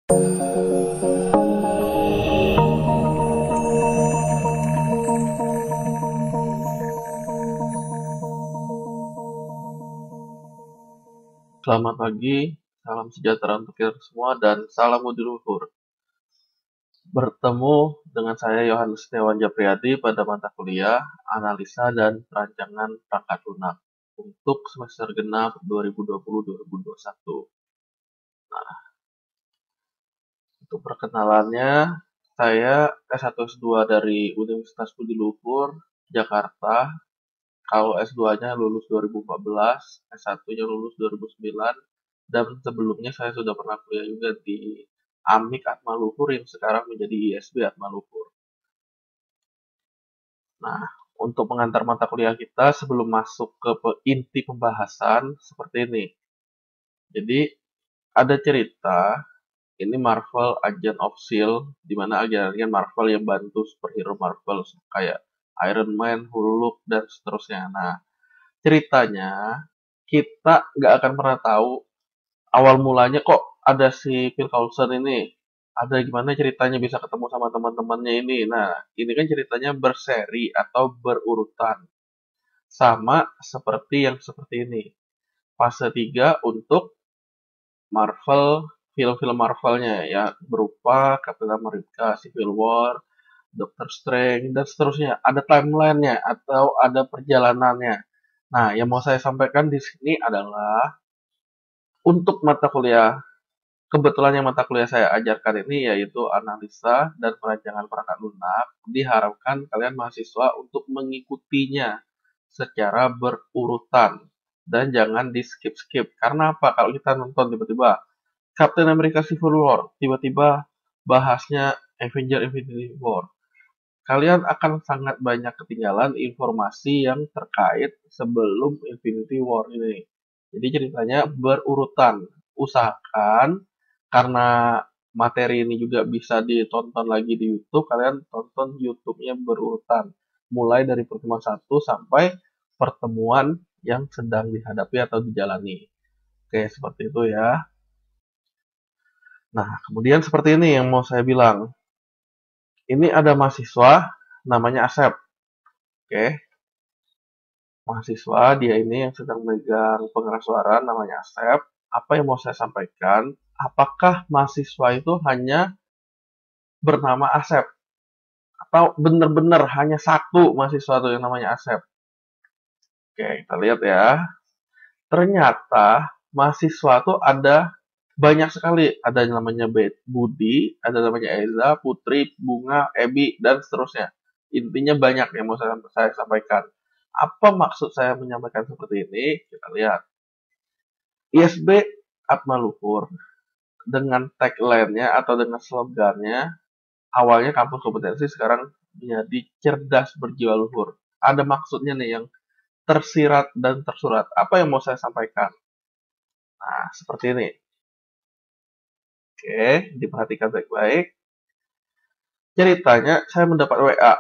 Selamat pagi, salam sejahtera untuk kita semua, dan salam budi luhur. Bertemu dengan saya Yohanes Setiawan Japriyadi pada mata kuliah Analisa dan Perancangan Perangkat Lunak untuk semester genap 2020-2021. Nah, untuk perkenalannya, saya S1 S2 dari Universitas Budi Luhur, Jakarta. Kalau S2-nya lulus 2014, S1-nya lulus 2009, dan sebelumnya saya sudah pernah kuliah juga di Amik Atmaluhur yang sekarang menjadi ISB Atmaluhur. Nah, untuk pengantar mata kuliah kita sebelum masuk ke inti pembahasan seperti ini. Jadi, ada cerita, ini Marvel Agent of S.H.I.E.L.D., di mana agen Marvel yang bantu superhero Marvel kayak Iron Man, Hulk, dan seterusnya. Nah, ceritanya kita nggak akan pernah tahu awal mulanya kok ada si Phil Coulson ini. Ada gimana ceritanya bisa ketemu sama teman-temannya ini. Nah, ini kan ceritanya berseri atau berurutan. Sama seperti yang seperti ini. Fase 3 untuk Marvel, film-film Marvelnya ya, berupa Captain America, Civil War, Doctor Strange, dan seterusnya. Ada timelinenya atau ada perjalanannya. Nah, yang mau saya sampaikan di sini adalah untuk mata kuliah, kebetulan yang mata kuliah saya ajarkan ini yaitu analisa dan perancangan perangkat lunak. Diharapkan kalian mahasiswa untuk mengikutinya secara berurutan dan jangan di skip-skip. Karena apa? Kalau kita nonton tiba-tiba Captain America Civil War, tiba-tiba bahasnya Avenger Infinity War, kalian akan sangat banyak ketinggalan informasi yang terkait sebelum Infinity War ini. Jadi ceritanya berurutan. Usahakan, karena materi ini juga bisa ditonton lagi di YouTube, kalian tonton YouTube-nya berurutan. Mulai dari pertemuan 1 sampai pertemuan yang sedang dihadapi atau dijalani. Oke, seperti itu ya. Nah, kemudian seperti ini yang mau saya bilang. Ini ada mahasiswa namanya Asep. Oke, mahasiswa dia ini yang sedang memegang pengeras suara namanya Asep. Apa yang mau saya sampaikan? Apakah mahasiswa itu hanya bernama Asep? Atau benar-benar hanya satu mahasiswa itu yang namanya Asep? Oke, kita lihat ya. Ternyata mahasiswa itu ada banyak sekali. Ada yang namanya Budi, ada namanya Eza, Putri, Bunga, Ebi, dan seterusnya. Intinya banyak yang mau saya sampaikan. Apa maksud saya menyampaikan seperti ini? Kita lihat. ISB Atmaluhur dengan tagline-nya atau dengan slogannya, awalnya kampus kompetensi, sekarang menjadi cerdas berjiwa luhur. Ada maksudnya nih yang tersirat dan tersurat. Apa yang mau saya sampaikan? Nah, seperti ini. Oke, diperhatikan baik-baik. Ceritanya saya mendapat WA.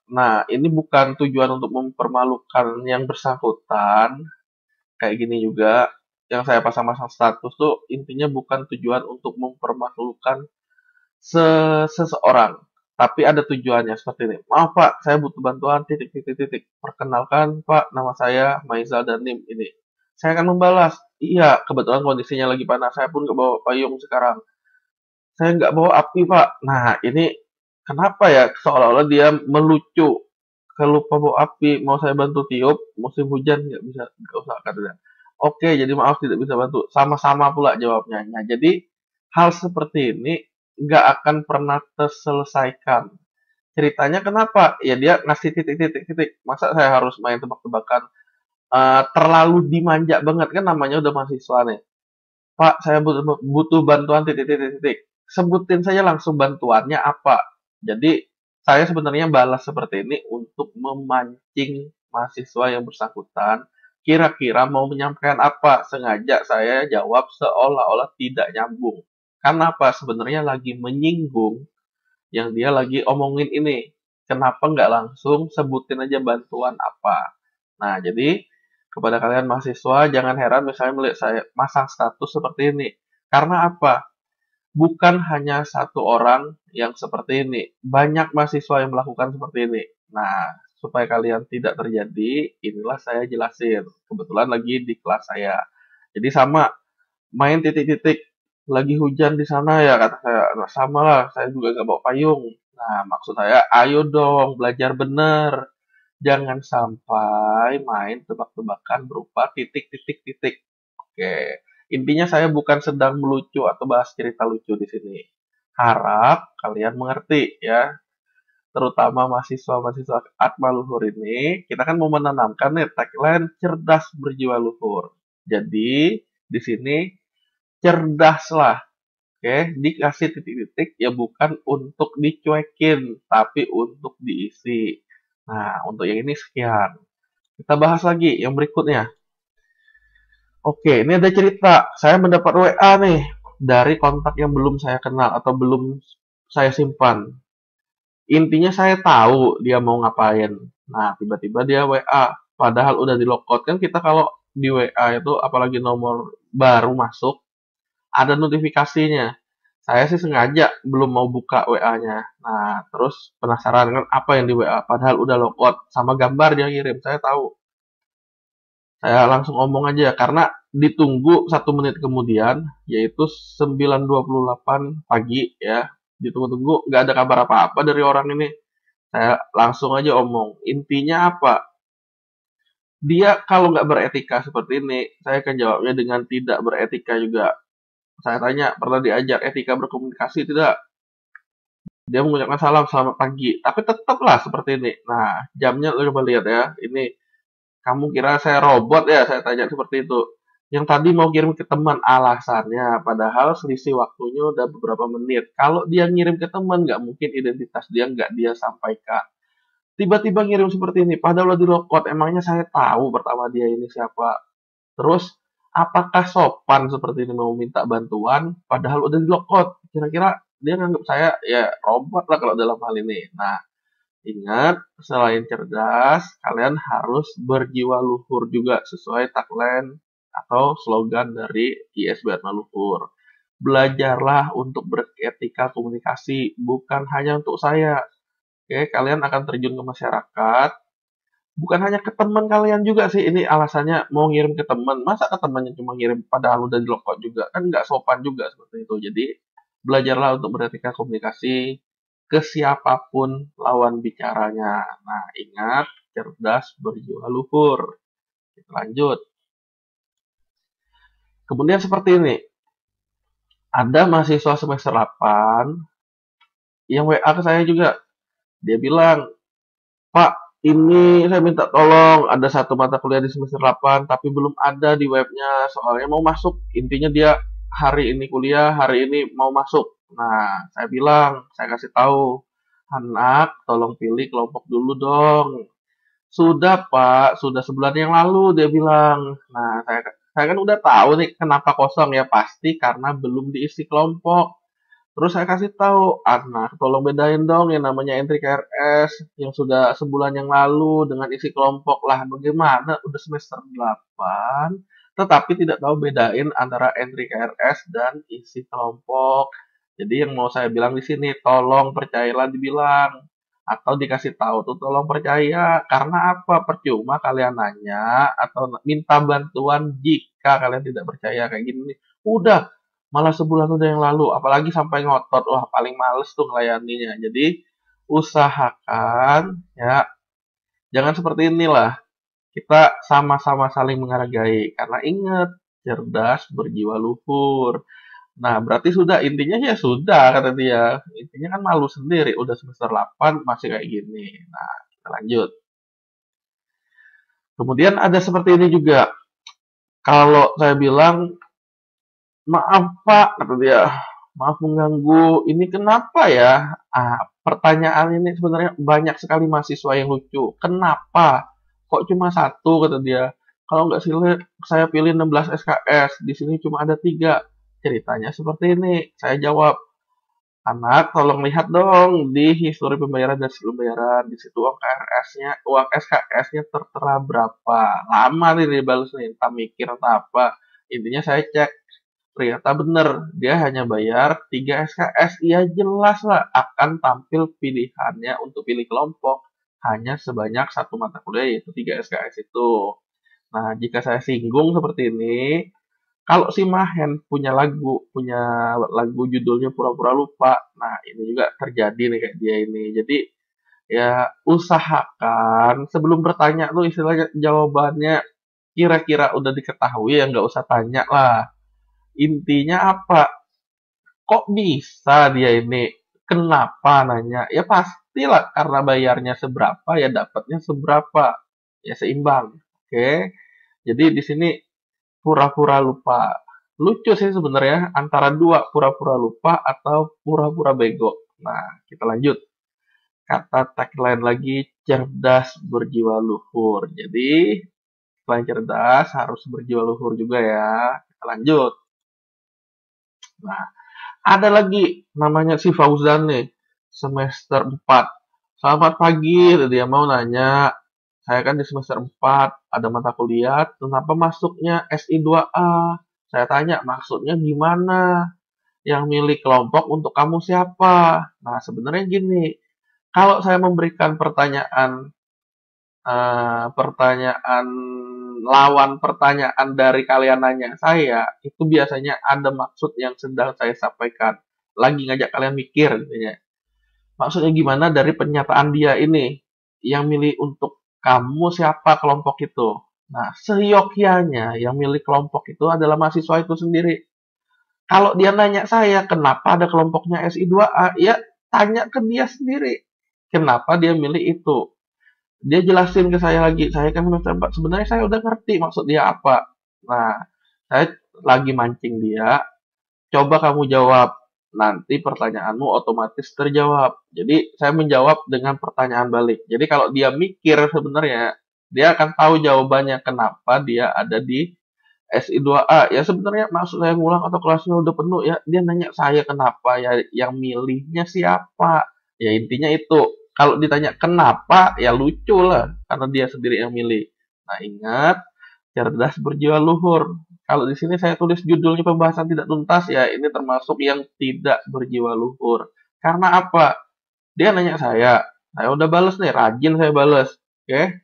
Nah, ini bukan tujuan untuk mempermalukan yang bersangkutan. Kayak gini juga, yang saya pasang-pasang status tuh intinya bukan tujuan untuk mempermalukan seseorang. Tapi ada tujuannya seperti ini. Maaf Pak, saya butuh bantuan, titik, titik, titik. Perkenalkan Pak, nama saya Maizal Danim ini. Saya akan membalas. Iya, kebetulan kondisinya lagi panas. Saya pun nggak bawa payung sekarang. Saya nggak bawa api Pak. Nah, ini kenapa ya seolah-olah dia melucu. Kalau lupa bawa api, mau saya bantu tiup, musim hujan nggak bisa, nggak usah katanya. Oke, jadi maaf tidak bisa bantu. Sama-sama pula jawabnya. Nah, jadi hal seperti ini nggak akan pernah terselesaikan. Ceritanya kenapa? Ya dia ngasih titik-titik-titik. Masa saya harus main tebak-tebakan? Terlalu dimanja banget kan namanya udah mahasiswa nih. Pak, saya butuh bantuan titik-titik-titik. Sebutin saja langsung bantuannya apa. Jadi, saya sebenarnya balas seperti ini untuk memancing mahasiswa yang bersangkutan. Kira-kira mau menyampaikan apa? Sengaja saya jawab seolah-olah tidak nyambung. Karena apa? Sebenarnya lagi menyinggung yang dia lagi omongin ini. Kenapa nggak langsung sebutin aja bantuan apa? Nah, jadi kepada kalian mahasiswa, jangan heran misalnya melihat saya masang status seperti ini. Karena apa? bukan hanya satu orang yang seperti ini. Banyak mahasiswa yang melakukan seperti ini. Nah, supaya kalian tidak terjadi, inilah saya jelasin. Kebetulan lagi di kelas saya. Jadi sama, main titik-titik. Lagi hujan di sana ya, kata saya. Nah, sama lah, saya juga nggak bawa payung. Nah, maksud saya, ayo dong, belajar bener. Jangan sampai main tebak-tebakan berupa titik-titik-titik. Oke, intinya saya bukan sedang melucu atau bahas cerita lucu di sini. Harap kalian mengerti ya, terutama mahasiswa-mahasiswa Atma Luhur ini, kita kan mau menanamkan nih tagline cerdas berjiwa luhur. Jadi di sini cerdaslah, oke, dikasih titik-titik ya bukan untuk dicuekin, tapi untuk diisi. Nah, untuk yang ini sekian. Kita bahas lagi yang berikutnya. Oke, ini ada cerita. Saya mendapat WA nih dari kontak yang belum saya kenal atau belum saya simpan. Intinya saya tahu dia mau ngapain. Nah, tiba-tiba dia WA. Padahal udah di lockout. Kan kita kalau di WA itu apalagi nomor baru masuk, ada notifikasinya. Saya sih sengaja belum mau buka WA-nya. Nah, terus penasaran kan apa yang di WA. Padahal udah lockout. Sama gambar dia kirim. Saya tahu. Saya langsung ngomong aja karena ditunggu 1 menit kemudian, yaitu 9.28 pagi ya. Ditunggu-tunggu nggak ada kabar apa-apa dari orang ini. Saya langsung aja omong. Intinya apa? Dia kalau nggak beretika seperti ini, saya akan jawabnya dengan tidak beretika juga. Saya tanya, pernah diajar etika berkomunikasi tidak? Dia mengucapkan salam selamat pagi, tapi tetaplah seperti ini. Nah, jamnya lo coba lihat ya. Ini kamu kira saya robot ya? Saya tanya seperti itu. Yang tadi mau kirim ke teman alasannya, padahal selisih waktunya udah beberapa menit. Kalau dia ngirim ke teman, nggak mungkin identitas dia nggak dia sampaikan. Tiba-tiba ngirim seperti ini, padahal udah di lockout. Emangnya saya tahu pertama dia ini siapa? Terus, apakah sopan seperti ini mau minta bantuan, padahal udah di lockout? Kira-kira dia nganggap saya ya robot lah kalau dalam hal ini. Nah, ingat, selain cerdas, kalian harus berjiwa luhur juga sesuai tagline atau slogan dari ISB Atma Luhur. Belajarlah untuk beretika komunikasi, bukan hanya untuk saya. Oke, kalian akan terjun ke masyarakat, bukan hanya ke teman kalian juga sih. Ini alasannya mau ngirim ke teman. Masa ke temannya cuma ngirim padahal udah di lockout juga? Kan nggak sopan juga seperti itu. Jadi, belajarlah untuk beretika komunikasi ke siapapun lawan bicaranya. Nah, ingat, cerdas berjiwa luhur. Kita lanjut. Kemudian seperti ini, ada mahasiswa semester 8 yang WA ke saya juga. Dia bilang, Pak, ini saya minta tolong, ada satu mata kuliah di semester 8, tapi belum ada di webnya, soalnya mau masuk. Intinya dia hari ini kuliah, hari ini mau masuk. Nah, saya bilang, saya kasih tahu, anak, tolong pilih kelompok dulu dong. Sudah Pak, sudah sebulan yang lalu dia bilang. Nah, saya kan udah tahu nih kenapa kosong ya, pasti karena belum diisi kelompok. Terus saya kasih tahu, anak, tolong bedain dong yang namanya entry KRS yang sudah sebulan yang lalu dengan isi kelompok lah. Bagaimana udah semester 8, tetapi tidak tahu bedain antara entry KRS dan isi kelompok. Jadi yang mau saya bilang di sini, tolong percayalah dibilang atau dikasih tahu tuh tolong percaya. Karena apa? Percuma kalian nanya atau minta bantuan jika kalian tidak percaya kayak gini. Udah, malah sebulan udah yang lalu, apalagi sampai ngotot, wah paling males tuh ngelayaninya. Jadi usahakan ya jangan seperti inilah. Kita sama-sama saling menghargai karena ingat cerdas berjiwa luhur. Nah, berarti sudah intinya ya sudah kata dia. Intinya kan malu sendiri udah semester 8 masih kayak gini. Nah, kita lanjut. Kemudian ada seperti ini juga. Kalau saya bilang maaf Pak, kata dia. Maaf mengganggu. Ini kenapa ya? Pertanyaan ini sebenarnya banyak sekali mahasiswa yang lucu. Kenapa? Kok cuma satu, kata dia. Kalau nggak sih saya pilih 16 SKS. Di sini cuma ada 3. Ceritanya seperti ini. Saya jawab, anak, tolong lihat dong di histori pembayaran dan sebelum pembayaran. Di situ uang KRS-nya, uang SKS-nya tertera berapa. Lama nih dia balas nih, entah mikir atau apa. Intinya saya cek Ternyata bener, dia hanya bayar 3 SKS. Ya jelas lah akan tampil pilihannya untuk pilih kelompok hanya sebanyak satu mata kuliah yaitu 3 SKS itu. Nah, jika saya singgung seperti ini, kalau si Mahen punya lagu judulnya Pura-Pura Lupa. Nah, ini juga terjadi nih kayak dia ini. Jadi, ya usahakan sebelum bertanya tuh istilahnya jawabannya kira-kira udah diketahui ya nggak usah tanya lah. Intinya apa? Kok bisa dia ini? Kenapa nanya? Ya pastilah karena bayarnya seberapa ya dapatnya seberapa. Ya seimbang. Oke. Jadi di sini pura-pura lupa. Lucu sih sebenarnya antara dua pura-pura lupa atau pura-pura bego. Nah, kita lanjut. Kata tagline lagi cerdas berjiwa luhur. Jadi selain cerdas harus berjiwa luhur juga ya. Kita lanjut. Nah, ada lagi namanya si Fauzan nih, semester 4. Selamat pagi, dia mau nanya. Saya kan di semester 4, ada mata kuliah, kenapa masuknya SI2A? Saya tanya, maksudnya gimana? Yang milih kelompok untuk kamu siapa? Nah, sebenarnya gini, kalau saya memberikan pertanyaan lawan pertanyaan dari kalian nanya saya, itu biasanya ada maksud yang sedang saya sampaikan. Lagi ngajak kalian mikir gitu ya. Maksudnya gimana dari pernyataan dia ini? Yang milih untuk kamu siapa kelompok itu? Nah, seyogyanya yang milih kelompok itu adalah mahasiswa itu sendiri. Kalau dia nanya saya, kenapa ada kelompoknya SI2A? Ya, tanya ke dia sendiri. Kenapa dia milih itu? Dia jelasin ke saya lagi, saya kan semester 4, sebenarnya saya udah ngerti maksud dia apa. Nah, saya lagi mancing dia, coba kamu jawab. Nanti pertanyaanmu otomatis terjawab. Jadi, saya menjawab dengan pertanyaan balik. Jadi, kalau dia mikir sebenarnya, dia akan tahu jawabannya kenapa dia ada di SI2A. Ya sebenarnya maksud saya ngulang atau kelasnya udah penuh ya, dia nanya saya kenapa ya, yang milihnya siapa. Ya intinya itu. Kalau ditanya kenapa, ya lucu lah, karena dia sendiri yang milih. Nah ingat, cerdas berjiwa luhur. Kalau di sini saya tulis judulnya pembahasan tidak tuntas ya, ini termasuk yang tidak berjiwa luhur. Karena apa? Dia nanya saya udah bales nih, rajin saya bales. Oke,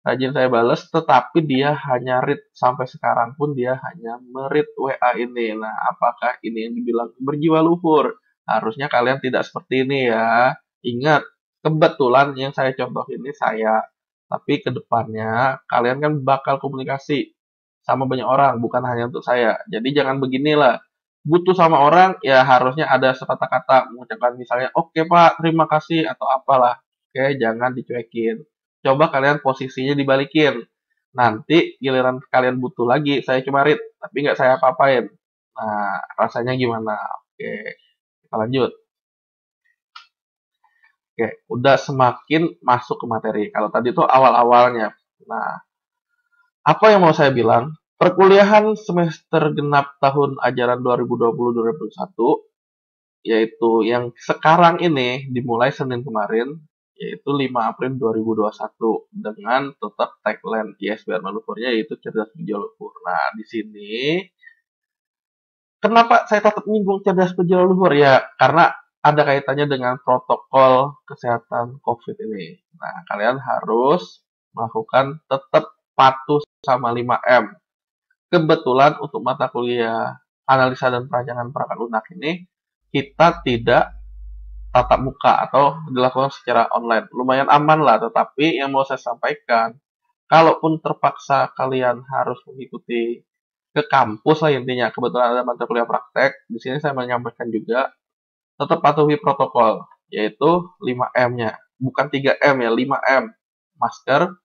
rajin saya bales, tetapi dia hanya read sampai sekarang pun dia hanya meread WA ini. Nah, apakah ini yang dibilang berjiwa luhur? Harusnya kalian tidak seperti ini ya. Ingat, kebetulan yang saya contoh ini saya. Tapi ke depannya kalian kan bakal komunikasi sama banyak orang, bukan hanya untuk saya. Jadi jangan beginilah. Butuh sama orang, ya harusnya ada sepatah kata mengucapkan misalnya, oke Pak, terima kasih, atau apalah. Oke, jangan dicuekin. Coba kalian posisinya dibalikin. Nanti giliran kalian butuh lagi, saya cuma read, tapi nggak saya apa-apain. Nah, rasanya gimana? Oke, kita lanjut. Oke, udah semakin masuk ke materi. Kalau tadi tuh awal-awalnya. Nah, apa yang mau saya bilang? Perkuliahan semester genap tahun ajaran 2020-2021, yaitu yang sekarang ini dimulai Senin kemarin, yaitu 5 April 2021 dengan tetap tagline ISBR Malufornya yaitu cerdas berjiwa luhur. Nah, di sini kenapa saya tetap menyinggung cerdas berjiwa luhur ya? Karena ada kaitannya dengan protokol kesehatan COVID ini. Nah, kalian harus melakukan tetap patuh sama 5M. Kebetulan untuk mata kuliah analisa dan perancangan perangkat lunak ini kita tidak tatap muka atau dilakukan secara online. Lumayan aman lah, tetapi yang mau saya sampaikan, kalaupun terpaksa kalian harus mengikuti ke kampus lah intinya, kebetulan ada mata kuliah praktek, di sini saya menyampaikan juga, tetap patuhi protokol, yaitu 5M-nya. Bukan 3M ya, 5M. Masker,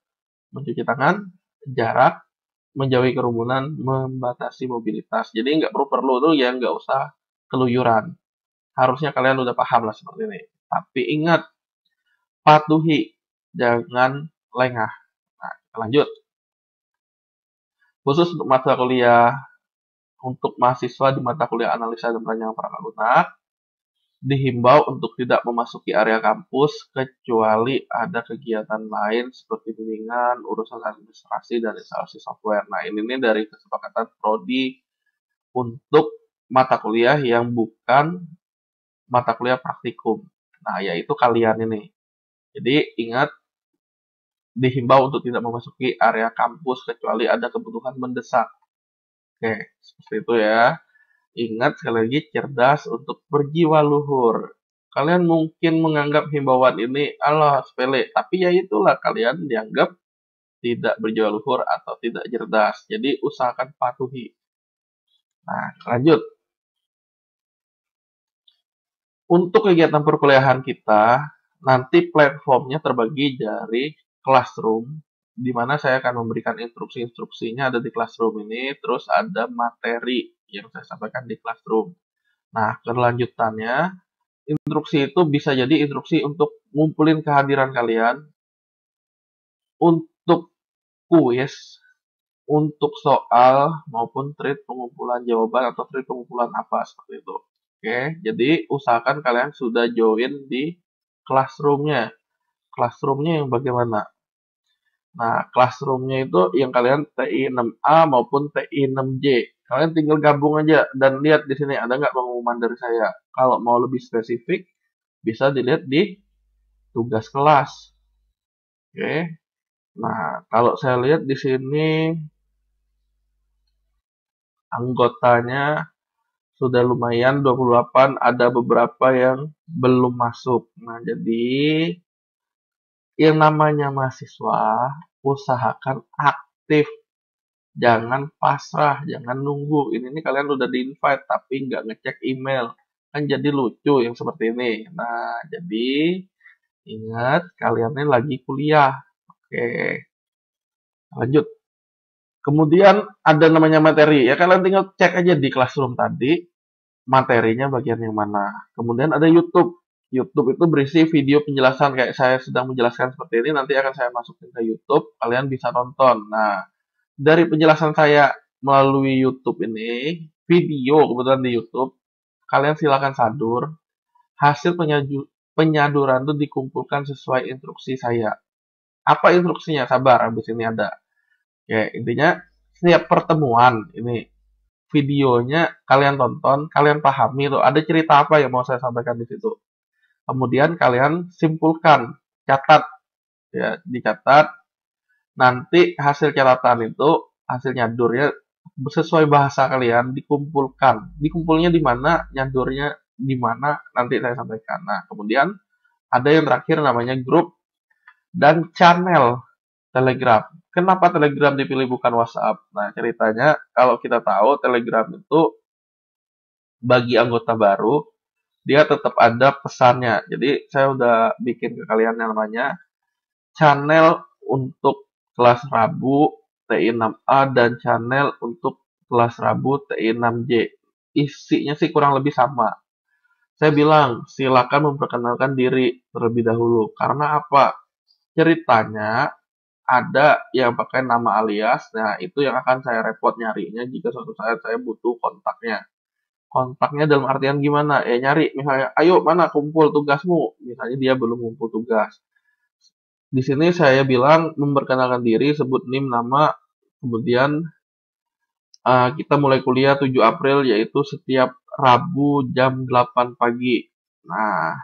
mencuci tangan, jarak, menjauhi kerumunan, membatasi mobilitas. Jadi nggak perlu tuh ya nggak usah keluyuran. Harusnya kalian udah paham lah seperti ini. Tapi ingat, patuhi, jangan lengah. Nah, kita lanjut. Khusus untuk mata kuliah untuk mahasiswa di mata kuliah analisa dan perancangan perangkat lunak, dihimbau untuk tidak memasuki area kampus kecuali ada kegiatan lain seperti bimbingan, urusan administrasi, dan instalasi software. Nah, ini nih dari kesepakatan prodi untuk mata kuliah yang bukan mata kuliah praktikum. Nah, yaitu kalian ini. Jadi, ingat, dihimbau untuk tidak memasuki area kampus kecuali ada kebutuhan mendesak. Oke, seperti itu ya. Ingat sekali lagi, cerdas untuk berjiwa luhur. Kalian mungkin menganggap himbauan ini Allah sepele, tapi ya itulah kalian dianggap tidak berjiwa luhur atau tidak cerdas. Jadi usahakan patuhi. Nah, lanjut. Untuk kegiatan perkuliahan kita, nanti platformnya terbagi dari Classroom, di mana saya akan memberikan instruksi-instruksinya ada di Classroom ini, terus ada materi yang saya sampaikan di Classroom. Nah, kelanjutannya, instruksi itu bisa jadi instruksi untuk ngumpulin kehadiran kalian, untuk kuis, untuk soal, maupun thread pengumpulan jawaban atau thread pengumpulan apa, seperti itu. Oke, jadi usahakan kalian sudah join di Classroom-nya. Classroom-nya yang bagaimana? Nah, Classroom-nya itu yang kalian TI 6A maupun TI 6J. Kalian tinggal gabung aja dan lihat di sini ada nggak pengumuman dari saya. Kalau mau lebih spesifik, bisa dilihat di tugas kelas. Oke. Nah, kalau saya lihat di sini anggotanya sudah lumayan 28, ada beberapa yang belum masuk. Nah, jadi yang namanya mahasiswa usahakan aktif, jangan pasrah, jangan nunggu. Ini nih kalian udah di-invite tapi nggak ngecek email. Kan jadi lucu yang seperti ini. Nah, jadi ingat kalian ini lagi kuliah. Oke, lanjut. Kemudian ada namanya materi. Ya kalian tinggal cek aja di Classroom tadi materinya bagian yang mana. Kemudian ada YouTube. YouTube itu berisi video penjelasan kayak saya sedang menjelaskan seperti ini, nanti akan saya masukin ke YouTube, kalian bisa tonton. Nah, dari penjelasan saya melalui YouTube ini, video kebetulan di YouTube, kalian silakan sadur. Hasil penyaduran itu dikumpulkan sesuai instruksi saya. Apa instruksinya? Sabar, habis ini ada. Ya, intinya setiap pertemuan ini videonya kalian tonton, kalian pahami tuh ada cerita apa yang mau saya sampaikan di situ. Kemudian kalian simpulkan, catat ya, dicatat. Nanti hasil catatan itu, hasil nyadurnya sesuai bahasa kalian dikumpulkan. Dikumpulnya di mana, nyadurnya di mana nanti saya sampaikan. Nah, kemudian ada yang terakhir namanya grup dan channel Telegram. Kenapa Telegram dipilih bukan WhatsApp? Nah, ceritanya kalau kita tahu Telegram itu bagi anggota baru, dia tetap ada pesannya. Jadi, saya udah bikin ke kalian yang namanya channel untuk kelas Rabu TI 6A dan channel untuk kelas Rabu TI 6J. Isinya sih kurang lebih sama. Saya bilang, silakan memperkenalkan diri terlebih dahulu. Karena apa? Ceritanya ada yang pakai nama alias, nah itu yang akan saya repot nyarinya jika suatu saat saya butuh kontaknya. Kontaknya dalam artian gimana? Nyari, misalnya, ayo mana kumpul tugasmu? Misalnya dia belum kumpul tugas. Di sini saya bilang memperkenalkan diri, sebut NIM, nama, kemudian kita mulai kuliah 7 April, yaitu setiap Rabu jam 8 pagi. Nah,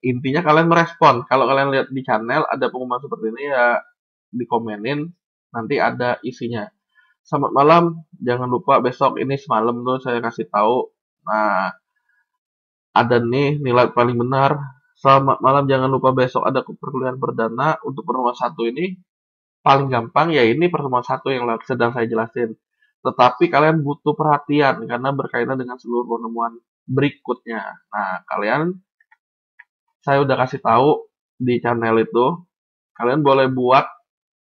intinya kalian merespon. Kalau kalian lihat di channel ada pengumuman seperti ini ya, dikomenin, nanti ada isinya. Selamat malam, jangan lupa besok ini semalam tuh saya kasih tahu. Nah, ada nih nilai paling benar. Selamat malam, jangan lupa besok ada perkuliahan perdana. Untuk pertemuan satu ini paling gampang ya ini pertemuan satu yang sedang saya jelasin. Tetapi kalian butuh perhatian karena berkaitan dengan seluruh pertemuan berikutnya. Nah, saya udah kasih tahu di channel itu, kalian boleh buat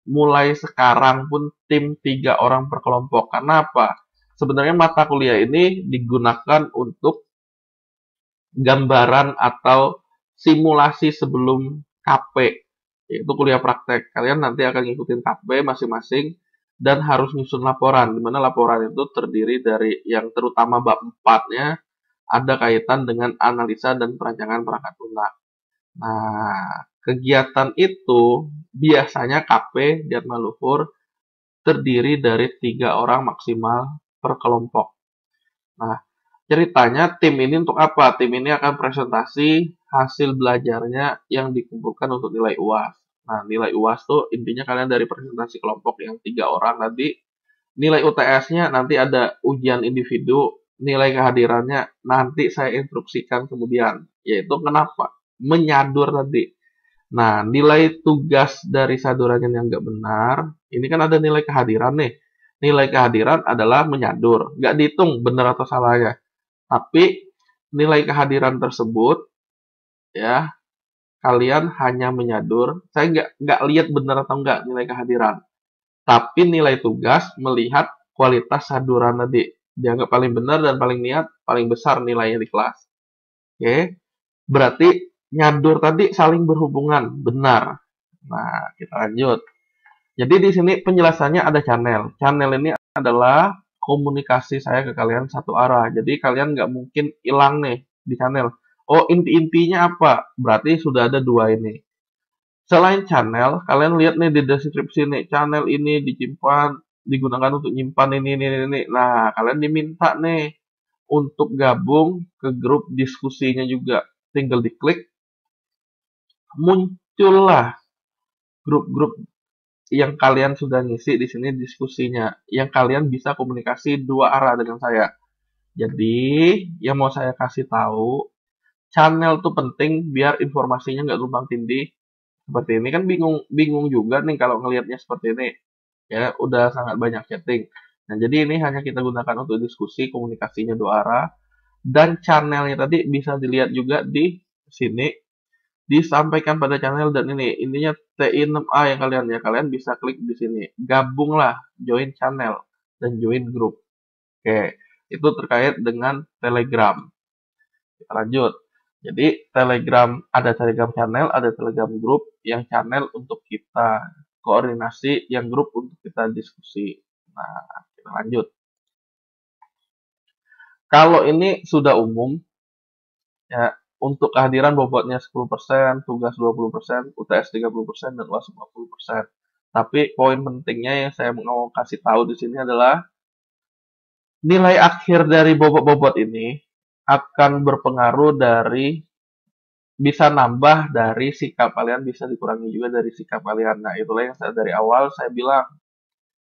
mulai sekarang pun tim 3 orang per kelompok. Karena apa? Sebenarnya mata kuliah ini digunakan untuk gambaran atau simulasi sebelum KP, yaitu kuliah praktek. Kalian nanti akan ngikutin KP masing-masing dan harus nyusun laporan, di mana laporan itu terdiri dari yang terutama bab 4-nya ada kaitan dengan analisa dan perancangan perangkat lunak. Nah, kegiatan itu biasanya KP di Atma Luhur terdiri dari 3 orang maksimal per kelompok. Nah, ceritanya tim ini untuk apa? Tim ini akan presentasi hasil belajarnya yang dikumpulkan untuk nilai UAS. Nah, nilai UAS tuh intinya kalian dari presentasi kelompok yang 3 orang nanti, nilai UTS-nya nanti ada ujian individu, nilai kehadirannya nanti saya instruksikan kemudian. Yaitu kenapa? Menyadur nanti. Nah, nilai tugas dari sadurannya yang nggak benar, ini kan ada nilai kehadiran nih. Nilai kehadiran adalah menyadur, nggak dihitung benar atau salahnya. Tapi nilai kehadiran tersebut ya kalian hanya menyadur. Saya nggak lihat benar atau enggak nilai kehadiran. Tapi nilai tugas melihat kualitas saduran tadi. Dianggap paling benar dan paling niat, paling besar nilainya di kelas. Oke, berarti nyadur tadi saling berhubungan, benar. Nah, kita lanjut. Jadi di sini penjelasannya ada channel. Channel ini adalah komunikasi saya ke kalian satu arah. Jadi kalian nggak mungkin hilang nih di channel. Oh, inti-intinya apa? Berarti sudah ada dua ini. Selain channel, kalian lihat nih di deskripsi nih, channel ini disimpan, digunakan untuk nyimpan ini. Nah, kalian diminta nih untuk gabung ke grup diskusinya juga. Tinggal diklik, muncullah grup-grup yang kalian sudah ngisi di sini diskusinya, yang kalian bisa komunikasi dua arah dengan saya. Jadi, yang mau saya kasih tahu, channel tuh penting biar informasinya nggak tumpang tindih. Seperti ini kan bingung bingung juga nih kalau ngelihatnya seperti ini. Ya, udah sangat banyak chatting. Nah, jadi ini hanya kita gunakan untuk diskusi, komunikasinya dua arah. Dan channelnya tadi bisa dilihat juga di sini disampaikan pada channel dan ini intinya TI6A yang kalian bisa klik di sini gabunglah join channel dan join grup. Oke, itu terkait dengan Telegram. Kita lanjut. Jadi ada Telegram channel, ada Telegram grup. Yang channel untuk kita koordinasi, yang grup untuk kita diskusi. Nah, kita lanjut. Kalau ini sudah umum, ya, untuk kehadiran bobotnya 10%, tugas 20%, UTS 30%, dan UAS 50%. Tapi poin pentingnya yang saya mau kasih tahu di sini adalah nilai akhir dari bobot-bobot ini akan berpengaruh dari bisa nambah dari sikap kalian, bisa dikurangi juga dari sikap kalian. Nah, itulah yang saya dari awal saya bilang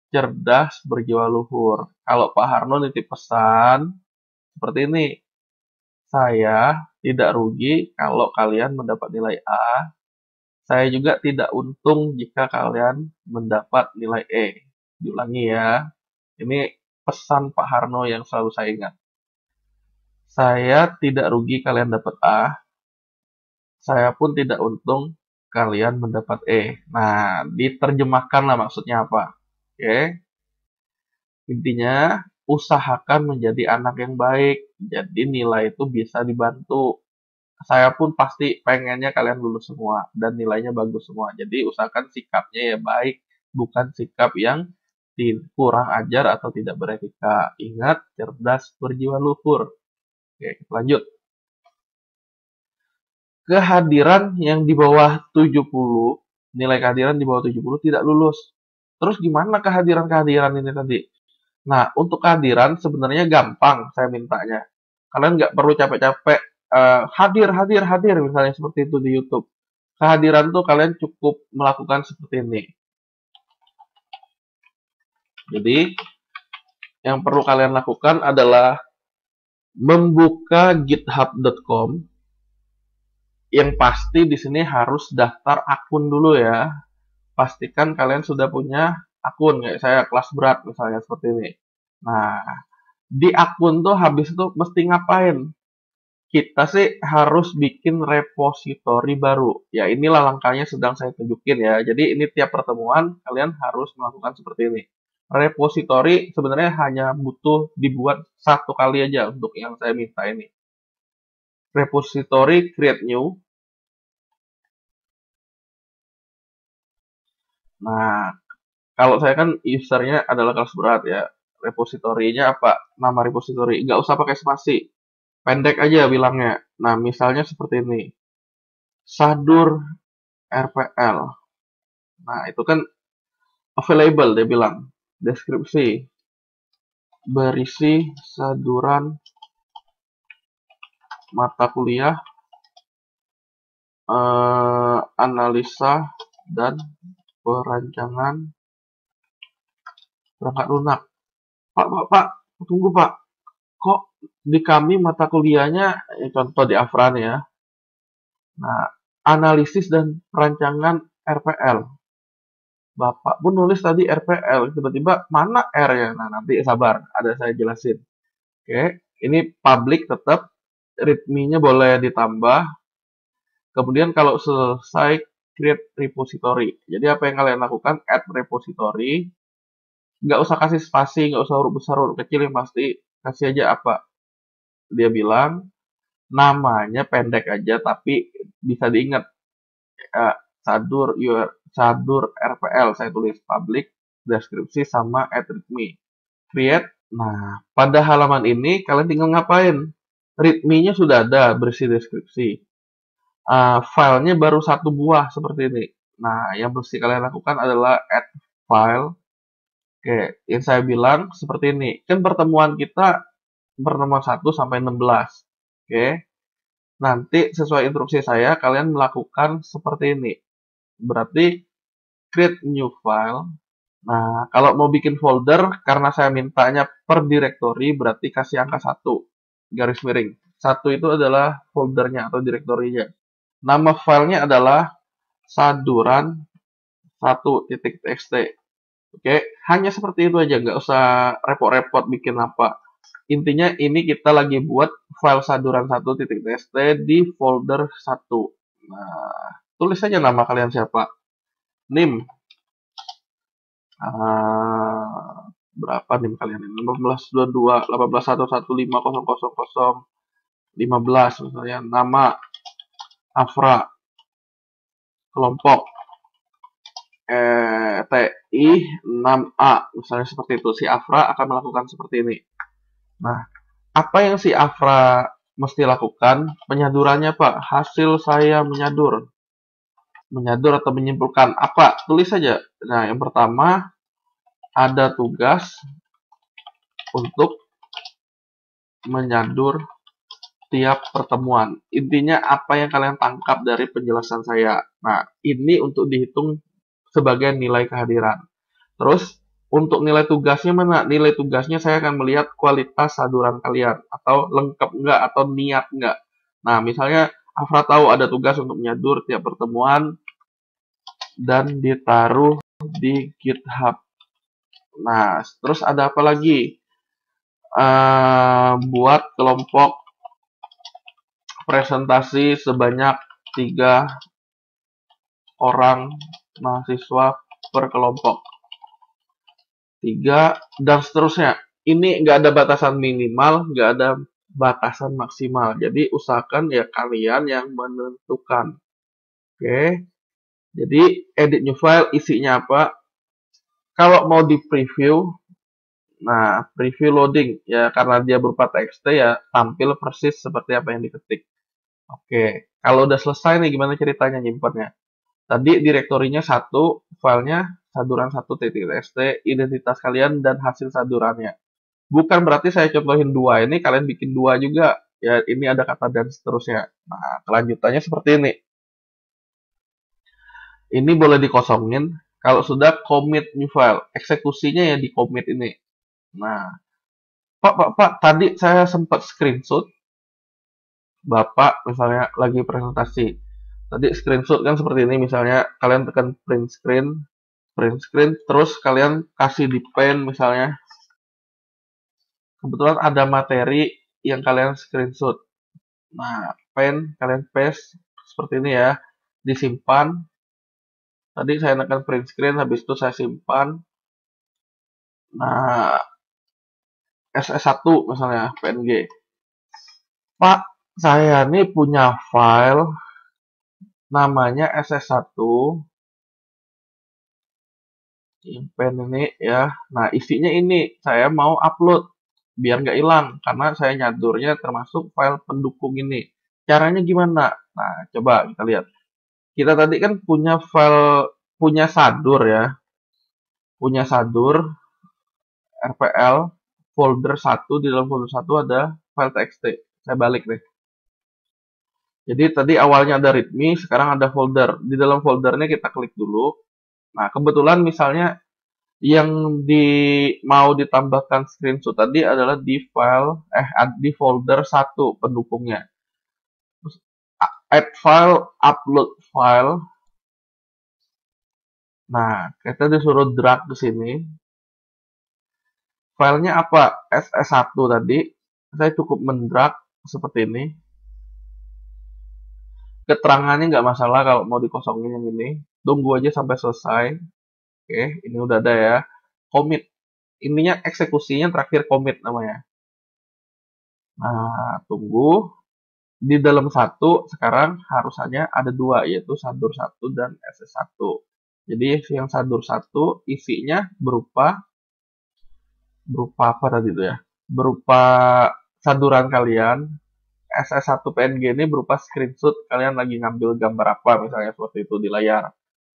cerdas berjiwa luhur. Kalau Pak Harno nitip pesan seperti ini, saya tidak rugi kalau kalian mendapat nilai A. Saya juga tidak untung jika kalian mendapat nilai E. Diulangi ya. Ini pesan Pak Harno yang selalu saya ingat. Saya tidak rugi kalian dapat A. Saya pun tidak untung kalian mendapat E. Nah, diterjemahkanlah maksudnya apa. Oke. Intinya, usahakan menjadi anak yang baik. Jadi nilai itu bisa dibantu. Saya pun pasti pengennya kalian lulus semua dan nilainya bagus semua. Jadi usahakan sikapnya ya baik, bukan sikap yang kurang ajar atau tidak beretika. Ingat, cerdas berjiwa luhur. Oke, kita lanjut. Kehadiran yang di bawah 70, nilai kehadiran di bawah 70 tidak lulus. Terus gimana kehadiran-kehadiran ini tadi? Nah, untuk kehadiran sebenarnya gampang saya mintanya. Kalian nggak perlu capek-capek hadir misalnya seperti itu di YouTube. Kehadiran tuh kalian cukup melakukan seperti ini. Jadi, yang perlu kalian lakukan adalah membuka github.com. Yang pasti di sini harus daftar akun dulu ya. Pastikan kalian sudah punya akun kayak saya kelas berat misalnya seperti ini. Nah, di akun tuh habis itu mesti ngapain? Kita sih harus bikin repositori baru. Ya, inilah langkahnya sedang saya tunjukin ya. Jadi ini tiap pertemuan kalian harus melakukan seperti ini. Repositori sebenarnya hanya butuh dibuat satu kali aja untuk yang saya minta ini. Repositori create new. Nah, kalau saya kan usernya adalah kelas berat ya. Repositorinya apa? Nama repositori. Nggak usah pakai spasi. Pendek aja bilangnya. Nah, misalnya seperti ini. Sadur RPL. Nah, itu kan available dia bilang. Deskripsi. berisi saduran mata kuliah, analisa, dan perancangan perangkat lunak. Pak, tunggu Pak. Kok di kami mata kuliahnya, contoh di Afran ya. Nah, analisis dan perancangan RPL. Bapak pun nulis tadi RPL, tiba-tiba mana R ya? Nah, nanti sabar, ada saya jelasin. Oke, ini public tetap, readme-nya boleh ditambah. Kemudian kalau selesai, create repository. Jadi apa yang kalian lakukan, add repository. Nggak usah kasih spasi, nggak usah huruf besar, huruf kecil, yang pasti kasih aja apa. Dia bilang, namanya pendek aja, tapi bisa diingat. Sadur RPL, saya tulis public, deskripsi, sama add readme. Create. Nah, pada halaman ini kalian tinggal ngapain? Readme-nya sudah ada, berisi deskripsi. Filenya baru satu buah seperti ini. Nah, yang mesti kalian lakukan adalah add file. Oke, yang saya bilang seperti ini. Kan pertemuan kita pertemuan 1 sampai 16. Oke. Nanti sesuai instruksi saya, kalian melakukan seperti ini. Berarti create new file. Nah, kalau mau bikin folder, karena saya mintanya per directory, berarti kasih angka 1. Garis miring. 1 itu adalah foldernya atau direktorinya. Nama filenya adalah saduran 1.txt. Oke, hanya seperti itu aja, nggak usah repot-repot bikin apa. Intinya ini kita lagi buat file saduran 1.txt di folder 1. Nah, tulis saja nama kalian siapa. NIM. Berapa NIM kalian ini? 1822, 1811150000, 15 misalnya. Nama Afra. Kelompok TI 6A, misalnya seperti itu. Si Afra akan melakukan seperti ini. Nah, apa yang si Afra mesti lakukan? Penyadurannya Pak, hasil saya menyadur. Menyadur atau menyimpulkan apa? Tulis saja. Nah, yang pertama ada tugas untuk menyadur tiap pertemuan. Intinya apa yang kalian tangkap dari penjelasan saya. Nah, ini untuk dihitung sebagai nilai kehadiran. Terus, untuk nilai tugasnya mana? Nilai tugasnya saya akan melihat kualitas saduran kalian. Atau lengkap enggak, atau niat enggak. Nah, misalnya Afra tahu ada tugas untuk menyadur tiap pertemuan dan ditaruh di GitHub. Nah, terus ada apa lagi? Buat kelompok presentasi sebanyak 3 orang mahasiswa per kelompok. 3 dan seterusnya. Ini nggak ada batasan minimal, nggak ada batasan maksimal. Jadi usahakan ya kalian yang menentukan. Oke. Jadi edit new file, isinya apa? Kalau mau di preview, nah preview loading ya, karena dia berupa TXT ya tampil persis seperti apa yang diketik. Oke. Kalau udah selesai nih, gimana ceritanya nyimpennya? Tadi direktorinya 1, filenya saduran 1.txt, identitas kalian dan hasil sadurannya. Bukan berarti saya contohin 2, ini kalian bikin 2 juga. Ya, ini ada kata dan seterusnya. Nah, kelanjutannya seperti ini. Ini boleh dikosongin. Kalau sudah commit new file, eksekusinya ya di commit ini. Nah, Pak, tadi saya sempat screenshot. Bapak misalnya lagi presentasi. Tadi screenshot kan seperti ini, misalnya kalian tekan print screen, terus kalian kasih di pen misalnya. Kebetulan ada materi yang kalian screenshot. Nah, pen kalian paste seperti ini ya, disimpan. Tadi saya tekan print screen, habis itu saya simpan. Nah, SS1 misalnya, PNG. Pak, saya nih punya file namanya SS1. Pen ini ya. Nah, isinya ini saya mau upload biar nggak hilang karena saya nyadurnya termasuk file pendukung ini. Caranya gimana? Nah, coba kita lihat. Kita tadi kan punya file, punya sadur ya. Punya sadur RPL folder 1, di dalam folder 1 ada file txt. Saya balik deh. Jadi tadi awalnya ada readme, sekarang ada folder. Di dalam foldernya kita klik dulu. Nah, kebetulan misalnya yang mau ditambahkan screenshot tadi adalah di di folder 1 pendukungnya. Terus add file, upload file. Nah, kita disuruh drag ke sini. Filenya apa? SS1 tadi. Saya cukup mendrag seperti ini. Keterangannya nggak masalah kalau mau dikosongin yang ini. Tunggu aja sampai selesai. Oke, ini udah ada ya. Commit. Ininya eksekusinya terakhir commit namanya. Nah, tunggu. Di dalam satu sekarang harusnya ada dua, yaitu sadur 1 dan SS1. Jadi yang sadur 1 isinya berupa apa tadi itu ya? Berupa saduran kalian. SS1 PNG ini berupa screenshot kalian lagi ngambil gambar apa misalnya seperti itu di layar.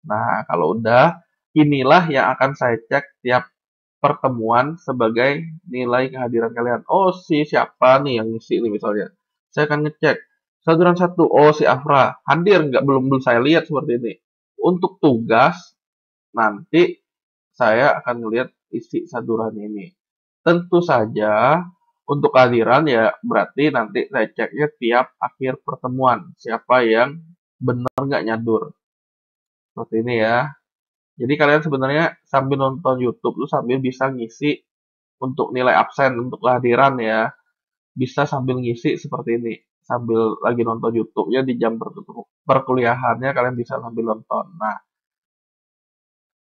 Nah, kalau udah, inilah yang akan saya cek tiap pertemuan sebagai nilai kehadiran kalian. Oh, siapa nih yang ngisi ini misalnya. Saya akan ngecek. Saduran 1, oh si Afra. Hadir nggak? Belum saya lihat seperti ini. Untuk tugas, nanti saya akan melihat isi saduran ini. Tentu saja, untuk kehadiran ya berarti nanti saya ceknya tiap akhir pertemuan. Siapa yang benar nggak nyadur. Seperti ini ya. Jadi kalian sebenarnya sambil nonton YouTube tuh sambil bisa ngisi untuk nilai absen, untuk kehadiran ya. Bisa sambil ngisi seperti ini. Sambil lagi nonton YouTube-nya di jam perkuliahannya kalian bisa sambil nonton. Nah,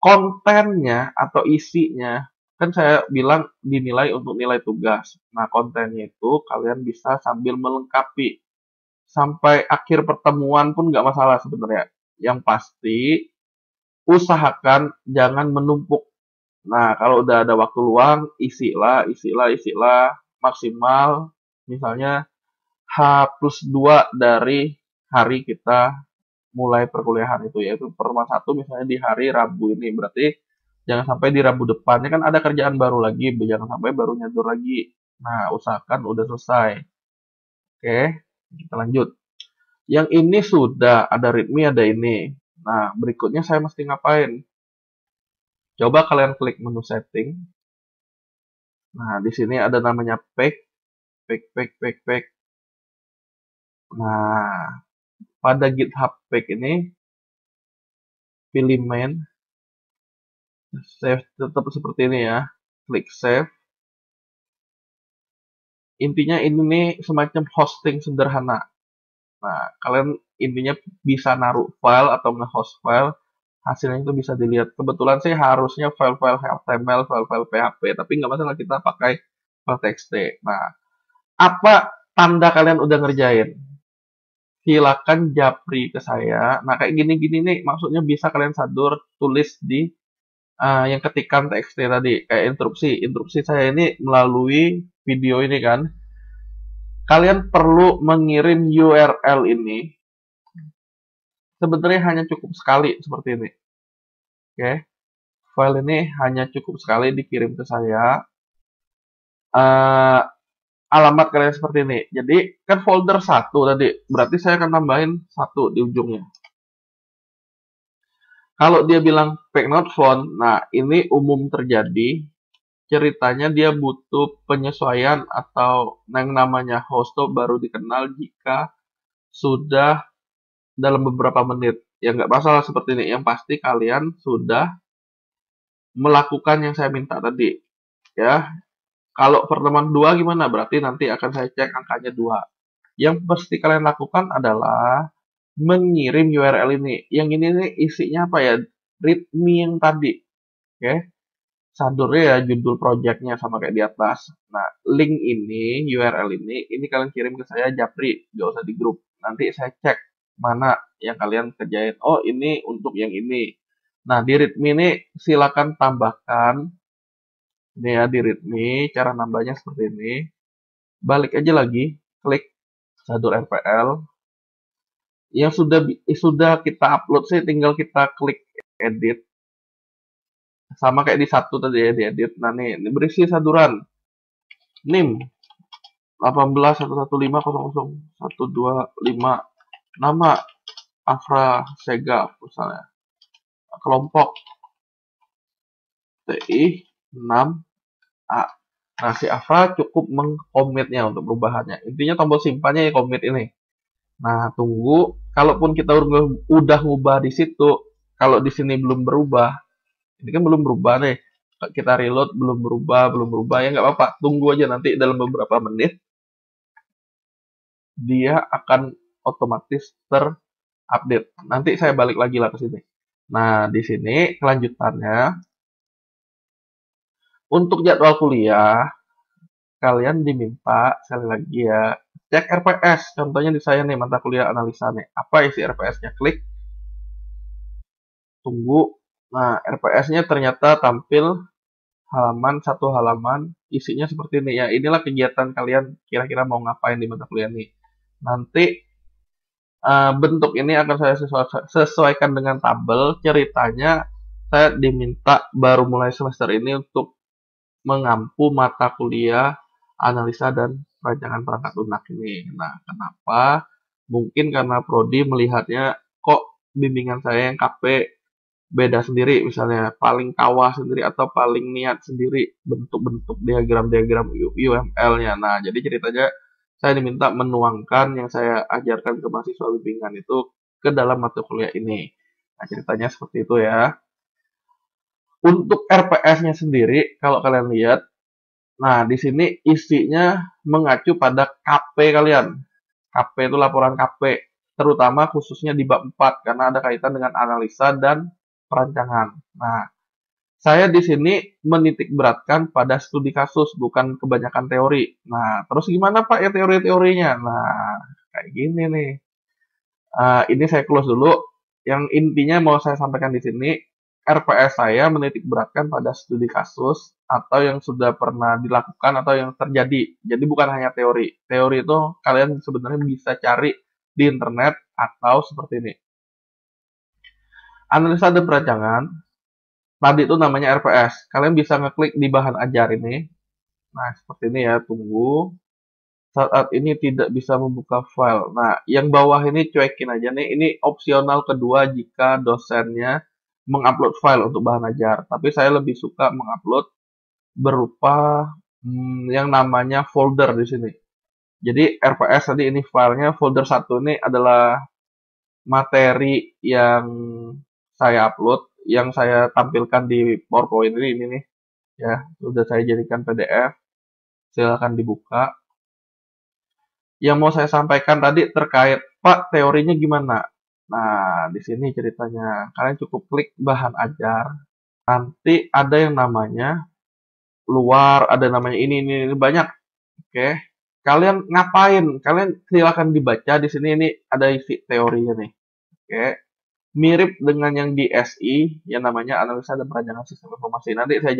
kontennya atau isinya kan saya bilang dinilai untuk nilai tugas. Nah, kontennya itu kalian bisa sambil melengkapi. Sampai akhir pertemuan pun nggak masalah sebenarnya. Yang pasti, usahakan jangan menumpuk. Nah, kalau udah ada waktu luang, isilah, maksimal. Misalnya, H+2 dari hari kita mulai perkuliahan itu, yaitu pertemuan 1 misalnya di hari Rabu ini. Berarti jangan sampai di Rabu depannya kan ada kerjaan baru lagi, jangan sampai baru nyadur lagi. Nah, usahakan udah selesai. Oke, kita lanjut. Yang ini sudah ada readme, ada ini. Nah, berikutnya saya mesti ngapain? Coba kalian klik menu setting. Nah, di sini ada namanya pack. Nah, pada GitHub pack ini pilih main. Save tetap seperti ini ya. Klik save. Intinya ini nih semacam hosting sederhana. Nah, kalian intinya bisa naruh file atau nge-host file, hasilnya itu bisa dilihat. Kebetulan sih harusnya file-file HTML, file-file PHP, tapi nggak masalah kita pakai file txt. Nah, apa tanda kalian udah ngerjain? Silakan japri ke saya. Nah, kayak gini-gini nih, maksudnya bisa kalian sadur tulis di yang ketikan txt tadi, kayak instruksi. Instruksi saya ini melalui video ini kan. Kalian perlu mengirim URL ini. Sebenarnya hanya cukup sekali seperti ini. Oke. File ini hanya cukup sekali dikirim ke saya. Alamat kalian seperti ini. Jadi kan folder 1 tadi. Berarti saya akan tambahin 1 di ujungnya. Kalau dia bilang pack not found, nah ini umum terjadi. Ceritanya dia butuh penyesuaian atau yang namanya host baru dikenal jika sudah dalam beberapa menit. Ya nggak masalah seperti ini. Yang pasti kalian sudah melakukan yang saya minta tadi. Ya, kalau pertemuan 2 gimana? Berarti nanti akan saya cek angkanya 2. Yang pasti kalian lakukan adalah mengirim URL ini. Yang ini nih isinya apa ya? Readme yang tadi. Oke. Sadurnya ya judul projectnya sama kayak di atas. Nah, link ini, URL ini kalian kirim ke saya japri, nggak usah di grup. Nanti saya cek mana yang kalian kerjain. Oh, ini untuk yang ini. Nah, di readme ini silakan tambahkan. Ini ya di readme, cara nambahnya seperti ini. Balik aja lagi, klik sadur RPL. Yang sudah kita upload sih tinggal kita klik edit. Sama kayak di 1 tadi ya, diedit. Nah, ini berisi saduran. NIM 18.115.00.125. Nama Afra Segaf misalnya. Kelompok TI 6A. Nah, si Afra cukup mengkomitnya untuk perubahannya. Intinya tombol simpannya ya komit ini. Nah, tunggu. Kalaupun kita udah ngubah di situ, kalau di sini belum berubah, ini kan belum berubah nih. Kita reload, belum berubah, ya nggak apa-apa. Tunggu aja nanti dalam beberapa menit, dia akan otomatis terupdate. Nanti saya balik lagi lah ke sini. Nah, di sini kelanjutannya, untuk jadwal kuliah, kalian diminta, sekali lagi ya, cek RPS. Contohnya di saya nih, mata kuliah analisa nih. Apa isi RPS-nya? Klik, tunggu. Nah, RPS-nya ternyata tampil satu halaman, isinya seperti ini ya. Inilah kegiatan kalian kira-kira mau ngapain di mata kuliah nih. Nanti bentuk ini akan saya sesuaikan dengan tabel. Ceritanya saya diminta baru mulai semester ini untuk mengampu mata kuliah analisa dan perancangan perangkat lunak ini. Nah, kenapa? Mungkin karena prodi melihatnya kok bimbingan saya yang KP beda sendiri, misalnya paling kawah sendiri atau paling niat sendiri bentuk-bentuk diagram-diagram UML-nya. Nah, jadi ceritanya saya diminta menuangkan yang saya ajarkan ke mahasiswa bimbingan itu ke dalam mata kuliah ini. Nah, ceritanya seperti itu ya. Untuk RPS-nya sendiri, kalau kalian lihat, nah di sini isinya mengacu pada KP kalian. KP itu laporan KP, terutama khususnya di bab 4 karena ada kaitan dengan analisa dan perancangan. Nah, saya di sini menitik beratkan pada studi kasus, bukan kebanyakan teori. Nah, terus gimana Pak ya teori-teorinya? Nah, kayak gini nih. Ini saya close dulu. Yang intinya mau saya sampaikan di sini, RPS saya menitik beratkan pada studi kasus atau yang sudah pernah dilakukan atau yang terjadi. Jadi bukan hanya teori. Teori itu kalian sebenarnya bisa cari di internet atau seperti ini. Analisa dan perancangan, tadi itu namanya RPS. Kalian bisa ngeklik di bahan ajar ini. Nah, seperti ini ya, tunggu. Saat ini tidak bisa membuka file. Nah, yang bawah ini cuekin aja nih. Ini opsional kedua jika dosennya mengupload file untuk bahan ajar. Tapi saya lebih suka mengupload berupa yang namanya folder di sini. Jadi RPS tadi ini filenya, folder 1 ini adalah materi yang saya upload, yang saya tampilkan di PowerPoint ini nih. Ya, sudah saya jadikan PDF. Silakan dibuka. Yang mau saya sampaikan tadi terkait, Pak, teorinya gimana? Nah, di sini ceritanya. Kalian cukup klik bahan ajar. Nanti ada yang namanya luar, ada namanya ini banyak. Oke. Kalian ngapain? Kalian silakan dibaca di sini, ini ada isi teorinya nih. Oke. Mirip dengan yang di SI yang namanya analisa dan perancangan sistem informasi. Nanti saya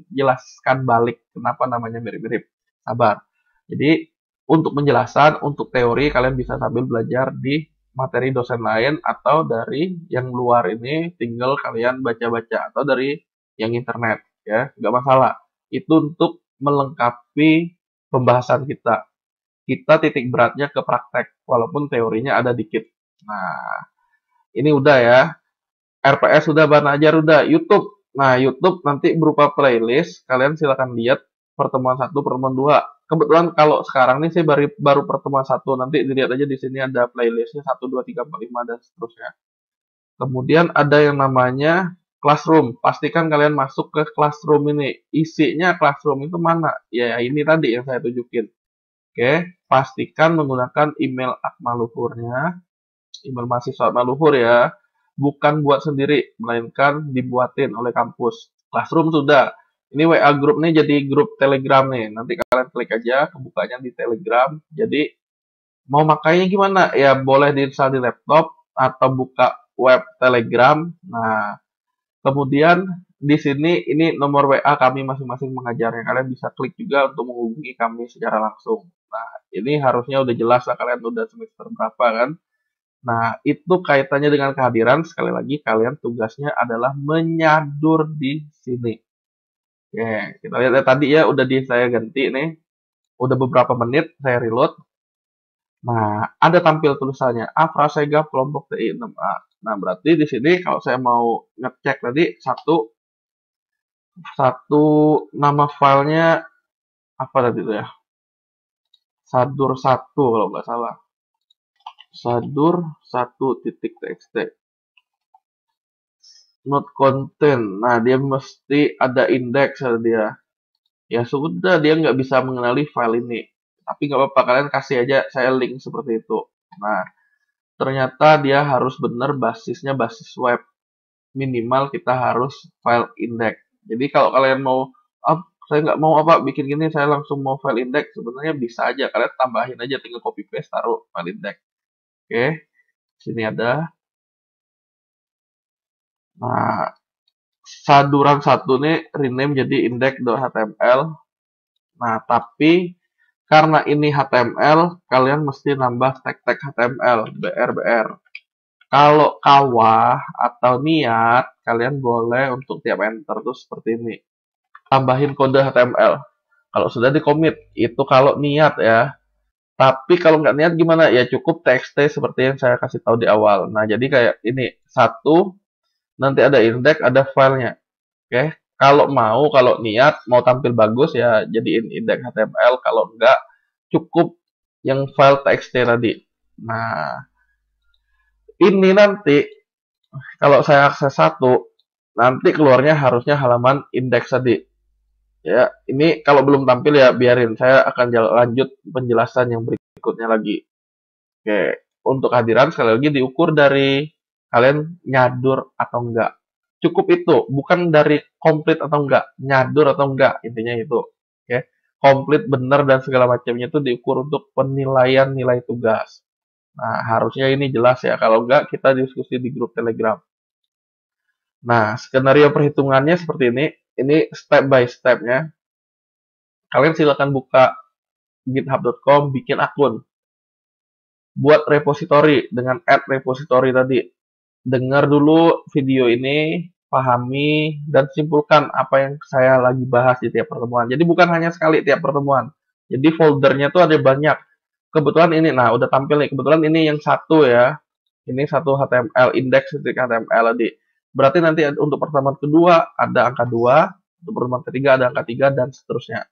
jelaskan balik kenapa namanya mirip-mirip. Sabar. Jadi untuk penjelasan, untuk teori kalian bisa sambil belajar di materi dosen lain atau dari yang luar ini tinggal kalian baca-baca atau dari yang internet ya, nggak masalah. Itu untuk melengkapi pembahasan kita. Kita titik beratnya ke praktek walaupun teorinya ada dikit. Nah, ini udah ya. RPS sudah, bahan ajar udah, YouTube. Nah, YouTube nanti berupa playlist. Kalian silahkan lihat pertemuan 1, pertemuan 2. Kebetulan kalau sekarang nih saya baru pertemuan 1. Nanti dilihat aja di sini ada playlistnya 1, 2, 3, 4, 5 dan seterusnya. Kemudian ada yang namanya Classroom. Pastikan kalian masuk ke Classroom ini. Isinya Classroom itu mana? Ya, ini tadi yang saya tunjukin. Oke, pastikan menggunakan email Akmaluhurnya. Email mahasiswa Akmaluhur ya. Bukan buat sendiri, melainkan dibuatin oleh kampus. Classroom sudah. Ini WA group nih jadi grup Telegram nih. Nanti kalian klik aja, kebukanya di Telegram. Jadi mau makainya gimana? Ya boleh diinstal di laptop atau buka web Telegram. Nah, kemudian di sini ini nomor WA kami masing-masing mengajarnya. Kalian bisa klik juga untuk menghubungi kami secara langsung. Nah, ini harusnya udah jelas lah kalian udah semester berapa kan. Nah, itu kaitannya dengan kehadiran. Sekali lagi, kalian tugasnya adalah menyadur di sini. Oke, kita lihat ya, tadi ya udah saya ganti nih. Udah beberapa menit saya reload. Nah, ada tampil tulisannya Afrasega kelompok TI6A. Nah, berarti di sini kalau saya mau ngecek tadi satu nama filenya apa tadi itu ya? Sadur 1 kalau nggak salah. Sadur 1.txt. Not content. Nah, dia mesti ada indeks dia. Ya sudah, dia nggak bisa mengenali file ini. Tapi nggak apa-apa, kalian kasih aja saya link seperti itu. Nah, ternyata dia harus benar basisnya basis web. Minimal kita harus file index. Jadi kalau kalian mau, saya nggak mau apa bikin gini, saya langsung mau file index, sebenarnya bisa aja. Kalian tambahin aja, tinggal copy paste, taruh file index. Oke, sini ada. Nah, saduran satu nih rename jadi index.html. Nah, tapi karena ini HTML, kalian mesti nambah tag-tag HTML, BR. Kalau kawah atau niat, kalian boleh untuk tiap enter tuh seperti ini. Tambahin kode HTML. Kalau sudah di commit, itu kalau niat ya. Tapi kalau nggak niat gimana? Ya cukup txt seperti yang saya kasih tahu di awal. Nah, jadi kayak ini, satu, nanti ada index, ada filenya. Oke, kalau niat, mau tampil bagus ya jadiin index HTML. Kalau enggak, cukup yang file txt tadi. Nah, ini nanti kalau saya akses satu, nanti keluarnya harusnya halaman indeks tadi. Ya, ini kalau belum tampil ya biarin. Saya akan lanjut penjelasan yang berikutnya lagi. Oke, untuk kehadiran sekali lagi diukur dari kalian nyadur atau enggak. Cukup itu, bukan dari komplit atau enggak, nyadur atau enggak, intinya itu. Oke, komplit benar dan segala macamnya itu diukur untuk penilaian nilai tugas. Nah, harusnya ini jelas ya. Kalau enggak, kita diskusi di grup Telegram. Nah, skenario perhitungannya seperti ini. Ini step by step-nya. Kalian silakan buka github.com, bikin akun. Buat repository dengan add repository tadi. Dengar dulu video ini, pahami, dan simpulkan apa yang saya lagi bahas di tiap pertemuan. Jadi bukan hanya sekali tiap pertemuan. Jadi foldernya tuh ada banyak. Kebetulan ini, nah udah tampil nih. Kebetulan ini yang satu ya. Ini satu HTML, index.html tadi. Berarti nanti untuk pertemuan kedua ada angka 2, untuk pertemuan ketiga ada angka 3, dan seterusnya.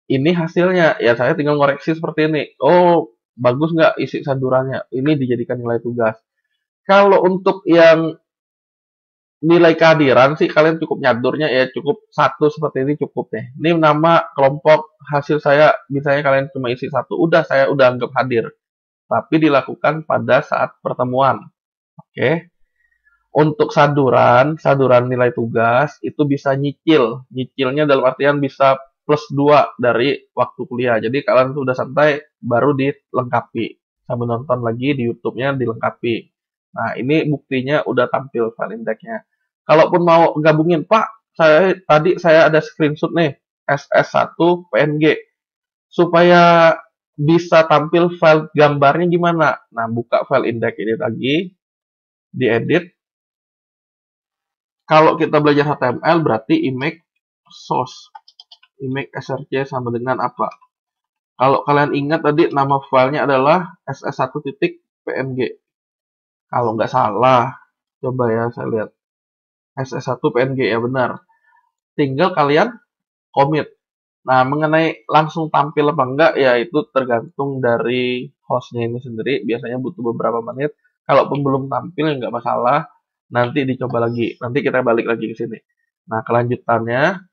Ini hasilnya, ya saya tinggal ngoreksi seperti ini. Oh, bagus nggak isi sadurannya? Ini dijadikan nilai tugas. Kalau untuk yang nilai kehadiran sih kalian cukup nyadurnya ya cukup satu seperti ini cukup deh. Ini nama kelompok hasil saya, misalnya kalian cuma isi satu, udah saya udah anggap hadir. Tapi dilakukan pada saat pertemuan. Oke. Untuk saduran nilai tugas itu bisa nyicil. Nyicilnya dalam artian bisa plus 2 dari waktu kuliah. Jadi kalian sudah santai baru dilengkapi. Sambil nonton lagi di YouTube-nya dilengkapi. Nah, ini buktinya udah tampil file index-nya. Kalaupun mau gabungin, Pak, tadi saya ada screenshot nih, SS1 PNG. Supaya bisa tampil file gambarnya gimana? Nah, buka file index ini lagi, diedit. Kalau kita belajar HTML berarti image source. Image src sama dengan apa? Kalau kalian ingat tadi nama filenya adalah ss1.png. Kalau nggak salah, coba ya saya lihat. ss1.png ya benar. Tinggal kalian commit. Nah, mengenai langsung tampil apa enggak, ya itu tergantung dari hostnya ini sendiri. Biasanya butuh beberapa menit. Kalaupun belum tampil, nggak masalah. Nanti dicoba lagi. Nanti kita balik lagi ke sini. Nah, kelanjutannya,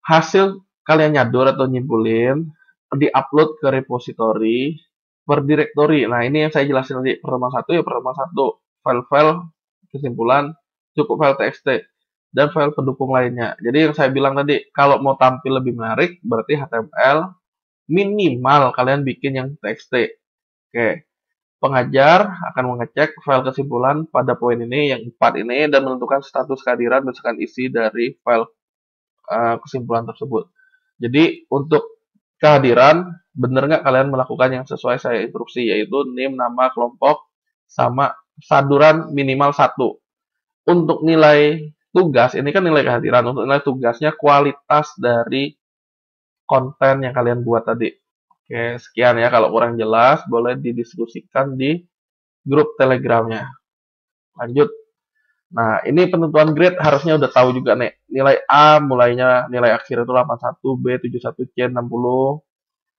hasil kalian nyadur atau nyimpulin, di-upload ke repository per directory. Nah, ini yang saya jelasin tadi. Pertemuan satu ya pertemuan satu. File-file kesimpulan, cukup file txt. Dan file pendukung lainnya. Jadi yang saya bilang tadi, kalau mau tampil lebih menarik, berarti HTML minimal kalian bikin yang txt. Oke. Pengajar akan mengecek file kesimpulan pada poin ini, yang 4 ini, dan menentukan status kehadiran berdasarkan isi dari file kesimpulan tersebut. Jadi untuk kehadiran, benar nggak kalian melakukan yang sesuai saya instruksi, yaitu name, nama kelompok, sama saduran minimal 1. Untuk nilai tugas, ini kan nilai kehadiran. Untuk nilai tugasnya kualitas dari konten yang kalian buat tadi. Oke, sekian ya. Kalau kurang jelas, boleh didiskusikan di grup Telegramnya. Lanjut. Nah, ini penentuan grade harusnya udah tahu juga nih. Nilai A mulainya nilai akhir itu 81, B 71, C 60,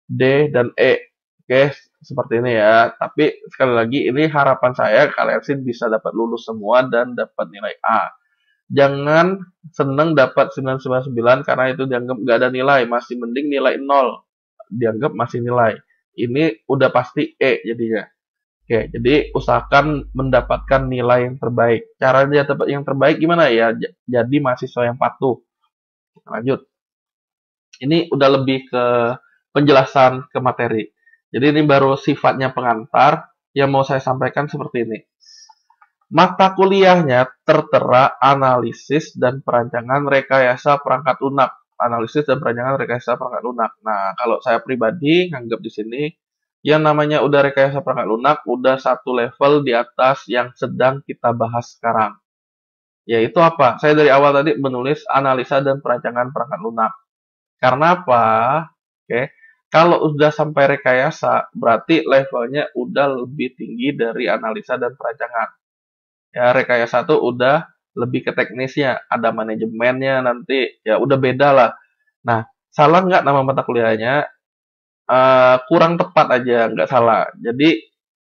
D dan E. Oke, seperti ini ya. Tapi sekali lagi ini harapan saya kalian sih bisa dapat lulus semua dan dapat nilai A. Jangan seneng dapat 999 karena itu dianggap nggak ada nilai. Masih mending nilai 0. Dianggap masih nilai. Ini udah pasti E jadinya. Oke, jadi usahakan mendapatkan nilai yang terbaik. Caranya dapat yang terbaik gimana ya? Jadi mahasiswa yang patuh. Lanjut. Ini udah lebih ke penjelasan ke materi. Jadi ini baru sifatnya pengantar. Yang mau saya sampaikan seperti ini. Mata kuliahnya tertera analisis dan perancangan rekayasa perangkat lunak. Analisis dan perancangan rekayasa perangkat lunak. Nah, kalau saya pribadi nganggap di sini yang namanya udah rekayasa perangkat lunak udah satu level di atas yang sedang kita bahas sekarang. Yaitu apa? Saya dari awal tadi menulis analisa dan perancangan perangkat lunak. Karena apa? Oke. Kalau udah sampai rekayasa, berarti levelnya udah lebih tinggi dari analisa dan perancangan. Ya, rekayasa tuh udah lebih ke teknisnya, ada manajemennya nanti, ya udah beda lah. Nah, salah nggak nama mata kuliahnya? Kurang tepat aja, nggak salah. Jadi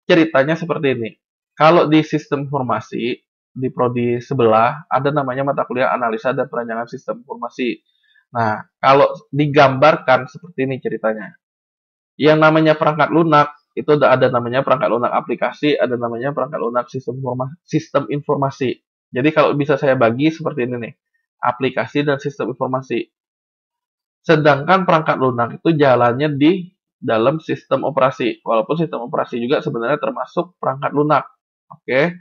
ceritanya seperti ini. Kalau di sistem informasi, di prodi sebelah, ada namanya mata kuliah analisa dan perancangan sistem informasi. Nah, kalau digambarkan seperti ini ceritanya. Yang namanya perangkat lunak, itu ada namanya perangkat lunak aplikasi, ada namanya perangkat lunak sistem informasi. Jadi kalau bisa saya bagi seperti ini nih, aplikasi dan sistem informasi. Sedangkan perangkat lunak itu jalannya di dalam sistem operasi. Walaupun sistem operasi juga sebenarnya termasuk perangkat lunak. Oke,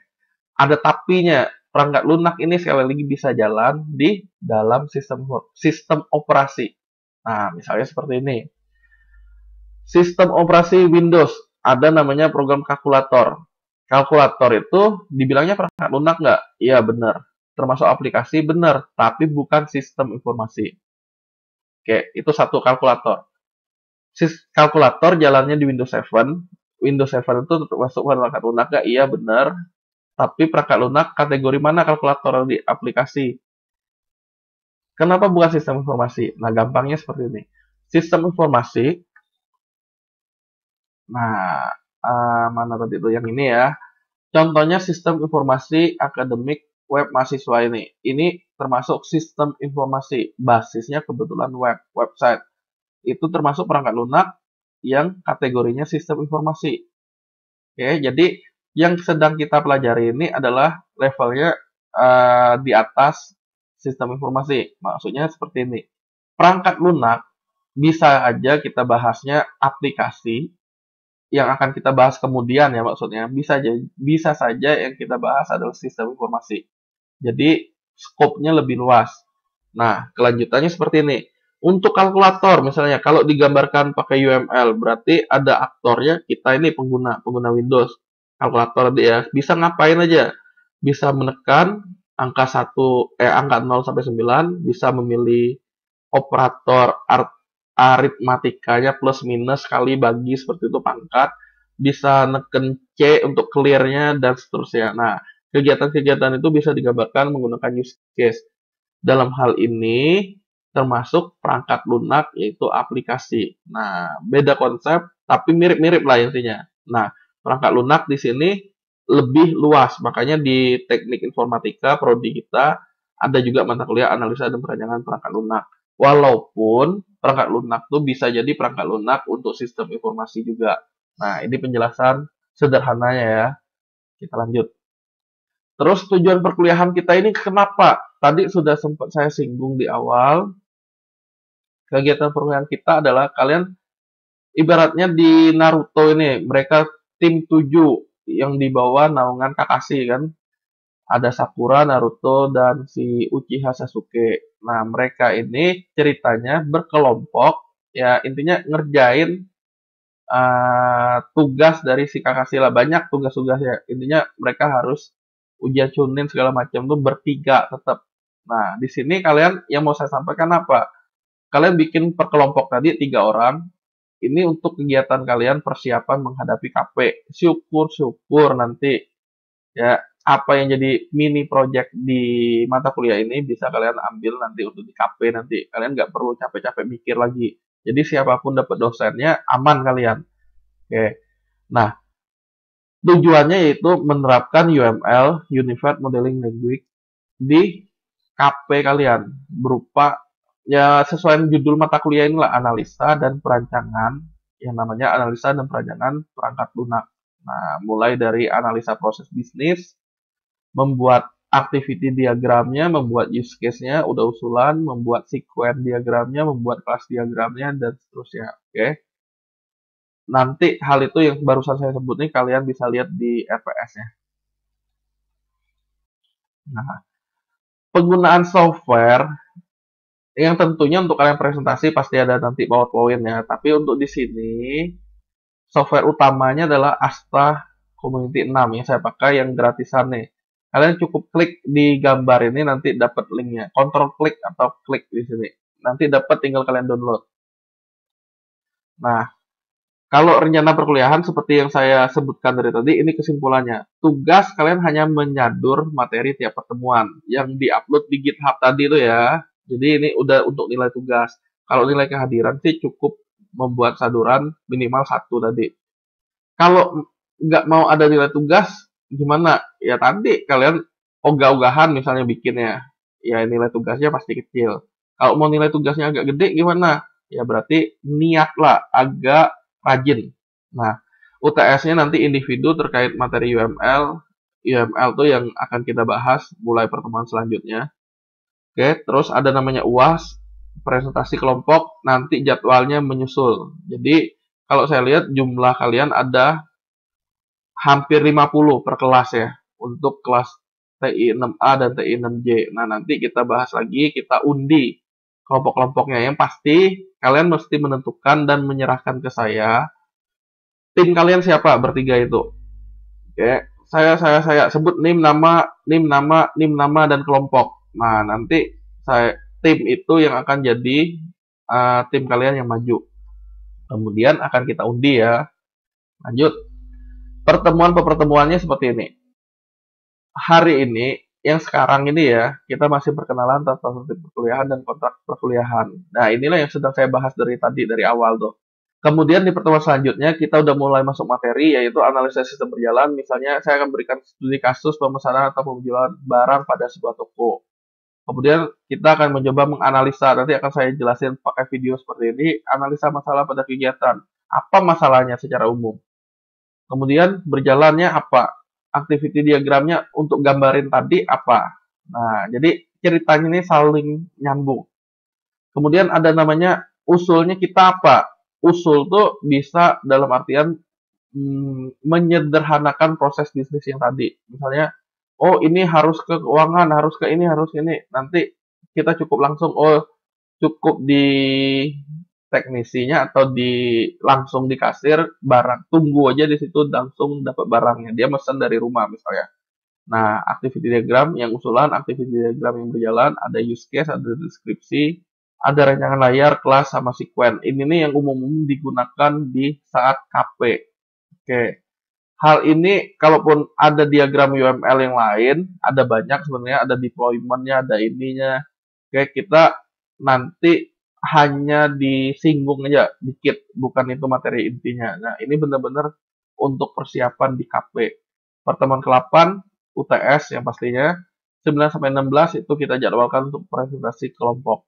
ada tapinya. Perangkat lunak ini sekali lagi bisa jalan di dalam sistem operasi. Nah, misalnya seperti ini. Sistem operasi Windows ada namanya program kalkulator. Kalkulator itu dibilangnya perangkat lunak nggak? Iya benar. Termasuk aplikasi benar, tapi bukan sistem informasi. Oke, itu satu kalkulator. Kalkulator jalannya di Windows 7. Windows 7 itu masuk perangkat lunak nggak? Iya benar. Tapi perangkat lunak kategori mana kalkulator di aplikasi? Kenapa bukan sistem informasi? Nah, gampangnya seperti ini. Sistem informasi, nah, mana tadi itu yang ini ya. Contohnya sistem informasi akademik web mahasiswa ini. Ini termasuk sistem informasi. Basisnya kebetulan website. Itu termasuk perangkat lunak yang kategorinya sistem informasi. Oke, jadi yang sedang kita pelajari ini adalah levelnya di atas sistem informasi. Maksudnya seperti ini. Perangkat lunak bisa aja kita bahasnya aplikasi yang akan kita bahas kemudian ya maksudnya. Bisa saja yang kita bahas adalah sistem informasi. Jadi skopnya lebih luas. Nah, kelanjutannya seperti ini. Untuk kalkulator misalnya kalau digambarkan pakai UML berarti ada aktornya kita ini pengguna Windows. Kalkulator dia bisa ngapain aja? Bisa menekan angka 0 sampai 9, bisa memilih operator aritmatikanya plus minus kali bagi seperti itu pangkat, bisa neken C untuk clear-nya dan seterusnya. Nah, kegiatan-kegiatan itu bisa digambarkan menggunakan use case. Dalam hal ini termasuk perangkat lunak yaitu aplikasi. Nah, beda konsep tapi mirip-mirip lah intinya. Nah, perangkat lunak di sini lebih luas, makanya di teknik informatika prodi kita ada juga mata kuliah analisa dan perancangan perangkat lunak. Walaupun perangkat lunak tuh bisa jadi perangkat lunak untuk sistem informasi juga. Nah, ini penjelasan sederhananya ya. Kita lanjut. Terus tujuan perkuliahan kita ini kenapa? Tadi sudah sempat saya singgung di awal. Kegiatan perkuliahan kita adalah kalian ibaratnya di Naruto ini, mereka tim 7 yang dibawa naungan Kakashi kan. Ada Sakura, Naruto, dan si Uchiha Sasuke. Nah, mereka ini ceritanya berkelompok, ya intinya ngerjain tugas dari si Kakashi lah. Banyak tugas-tugasnya. Intinya mereka harus ujian Chunin segala macam tuh bertiga tetap. Nah, di sini kalian yang mau saya sampaikan apa? kalian bikin per kelompok tadi 3 orang. Ini untuk kegiatan kalian persiapan menghadapi KP. Syukur-syukur nanti ya apa yang jadi mini project di mata kuliah ini bisa kalian ambil nanti untuk di KP nanti. Kalian nggak perlu capek-capek mikir lagi. Jadi siapapun dapat dosennya aman kalian. Oke. Nah, tujuannya yaitu menerapkan UML, Unified Modeling Language, di KP kalian berupa ya sesuai judul mata kuliah inilah analisa dan perancangan yang namanya analisa dan perancangan perangkat lunak. Nah, mulai dari analisa proses bisnis, membuat activity diagramnya, membuat use case-nya, udah usulan, membuat sequence diagramnya, membuat kelas diagramnya, dan seterusnya. Oke. Nanti hal itu yang barusan saya sebut nih kalian bisa lihat di RPS-nya. Nah, penggunaan software yang tentunya untuk kalian presentasi pasti ada nanti PowerPoint ya. Tapi untuk di sini software utamanya adalah Asta Community 6 yang saya pakai yang gratisan nih. Kalian cukup klik di gambar ini nanti dapat linknya. Kontrol klik atau klik di sini. Nanti dapat tinggal kalian download. Nah, kalau rencana perkuliahan seperti yang saya sebutkan dari tadi, ini kesimpulannya. Tugas kalian hanya menyadur materi tiap pertemuan yang diupload di GitHub tadi itu ya. Jadi ini udah untuk nilai tugas. Kalau nilai kehadiran sih cukup membuat saduran minimal 1 tadi. Kalau nggak mau ada nilai tugas, gimana? Ya tadi kalian ogah-ogahan misalnya bikinnya. Ya nilai tugasnya pasti kecil. Kalau mau nilai tugasnya agak gede gimana? Ya berarti niatlah agak rajin. Nah, UTS-nya nanti individu terkait materi UML. UML tuh yang akan kita bahas mulai pertemuan selanjutnya. Oke, terus ada namanya UAS, presentasi kelompok, nanti jadwalnya menyusul. Jadi, kalau saya lihat jumlah kalian ada hampir 50 per kelas ya, untuk kelas TI 6A dan TI 6J. Nah, nanti kita bahas lagi, kita undi kelompok-kelompoknya. Yang pasti, kalian mesti menentukan dan menyerahkan ke saya, tim kalian siapa bertiga itu. Oke, saya sebut nim nama dan kelompok. Nah, nanti tim itu yang akan jadi tim kalian yang maju. Kemudian akan kita undi ya. Lanjut. Pertemuannya seperti ini. Hari ini, yang sekarang ini ya, kita masih perkenalan tata tertib perkuliahan dan kontrak perkuliahan. Nah, inilah yang sedang saya bahas dari tadi, dari awal tuh. Kemudian di pertemuan selanjutnya kita udah mulai masuk materi yaitu analisis sistem berjalan. Misalnya saya akan berikan studi kasus pemesanan atau penjualan barang pada sebuah toko. Kemudian kita akan mencoba menganalisa, nanti akan saya jelasin pakai video seperti ini, analisa masalah pada kegiatan. Apa masalahnya secara umum? Kemudian berjalannya apa? Activity diagramnya untuk gambarin tadi apa? Nah, jadi ceritanya ini saling nyambung. Kemudian ada namanya usulnya kita apa? Usul tuh bisa dalam artian menyederhanakan proses bisnis yang tadi. Misalnya, oh ini harus ke keuangan, harus ke ini, harus ini. Nanti kita cukup langsung, oh cukup di teknisinya atau langsung di kasir barang, tunggu aja di situ langsung dapat barangnya. Dia pesan dari rumah misalnya. Nah, activity diagram yang usulan, activity diagram yang berjalan, ada use case, ada deskripsi, ada rancangan layar, kelas, sama sequence. Ini nih yang umum-umum digunakan di saat KP. Oke. Hal ini, kalaupun ada diagram UML yang lain, ada banyak sebenarnya, ada deployment-nya, ada ininya. Oke, kita nanti hanya disinggung aja dikit, bukan itu materi intinya. Nah, ini benar-benar untuk persiapan di KP. Pertemuan ke-8, UTS yang pastinya, 9-16 itu kita jadwalkan untuk presentasi kelompok.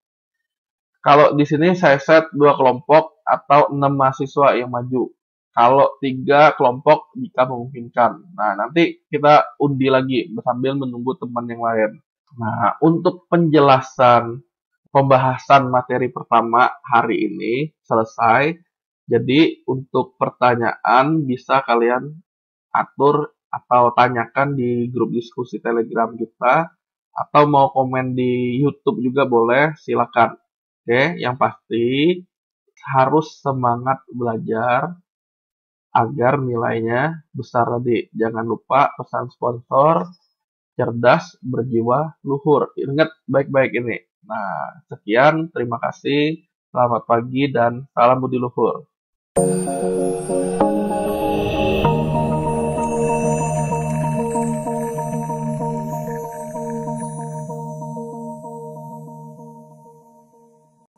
Kalau di sini saya set 2 kelompok atau 6 mahasiswa yang maju. Kalau 3 kelompok jika memungkinkan. Nah, nanti kita undi lagi sambil menunggu teman yang lain. Nah, untuk penjelasan pembahasan materi pertama hari ini selesai. Jadi, untuk pertanyaan bisa kalian atur atau tanyakan di grup diskusi Telegram kita, atau mau komen di YouTube juga boleh, silakan. Oke, yang pasti harus semangat belajar agar nilainya besar tadi. Jangan lupa pesan sponsor, cerdas, berjiwa luhur. Ingat baik-baik ini. Nah, sekian, terima kasih. Selamat pagi dan salam budi luhur.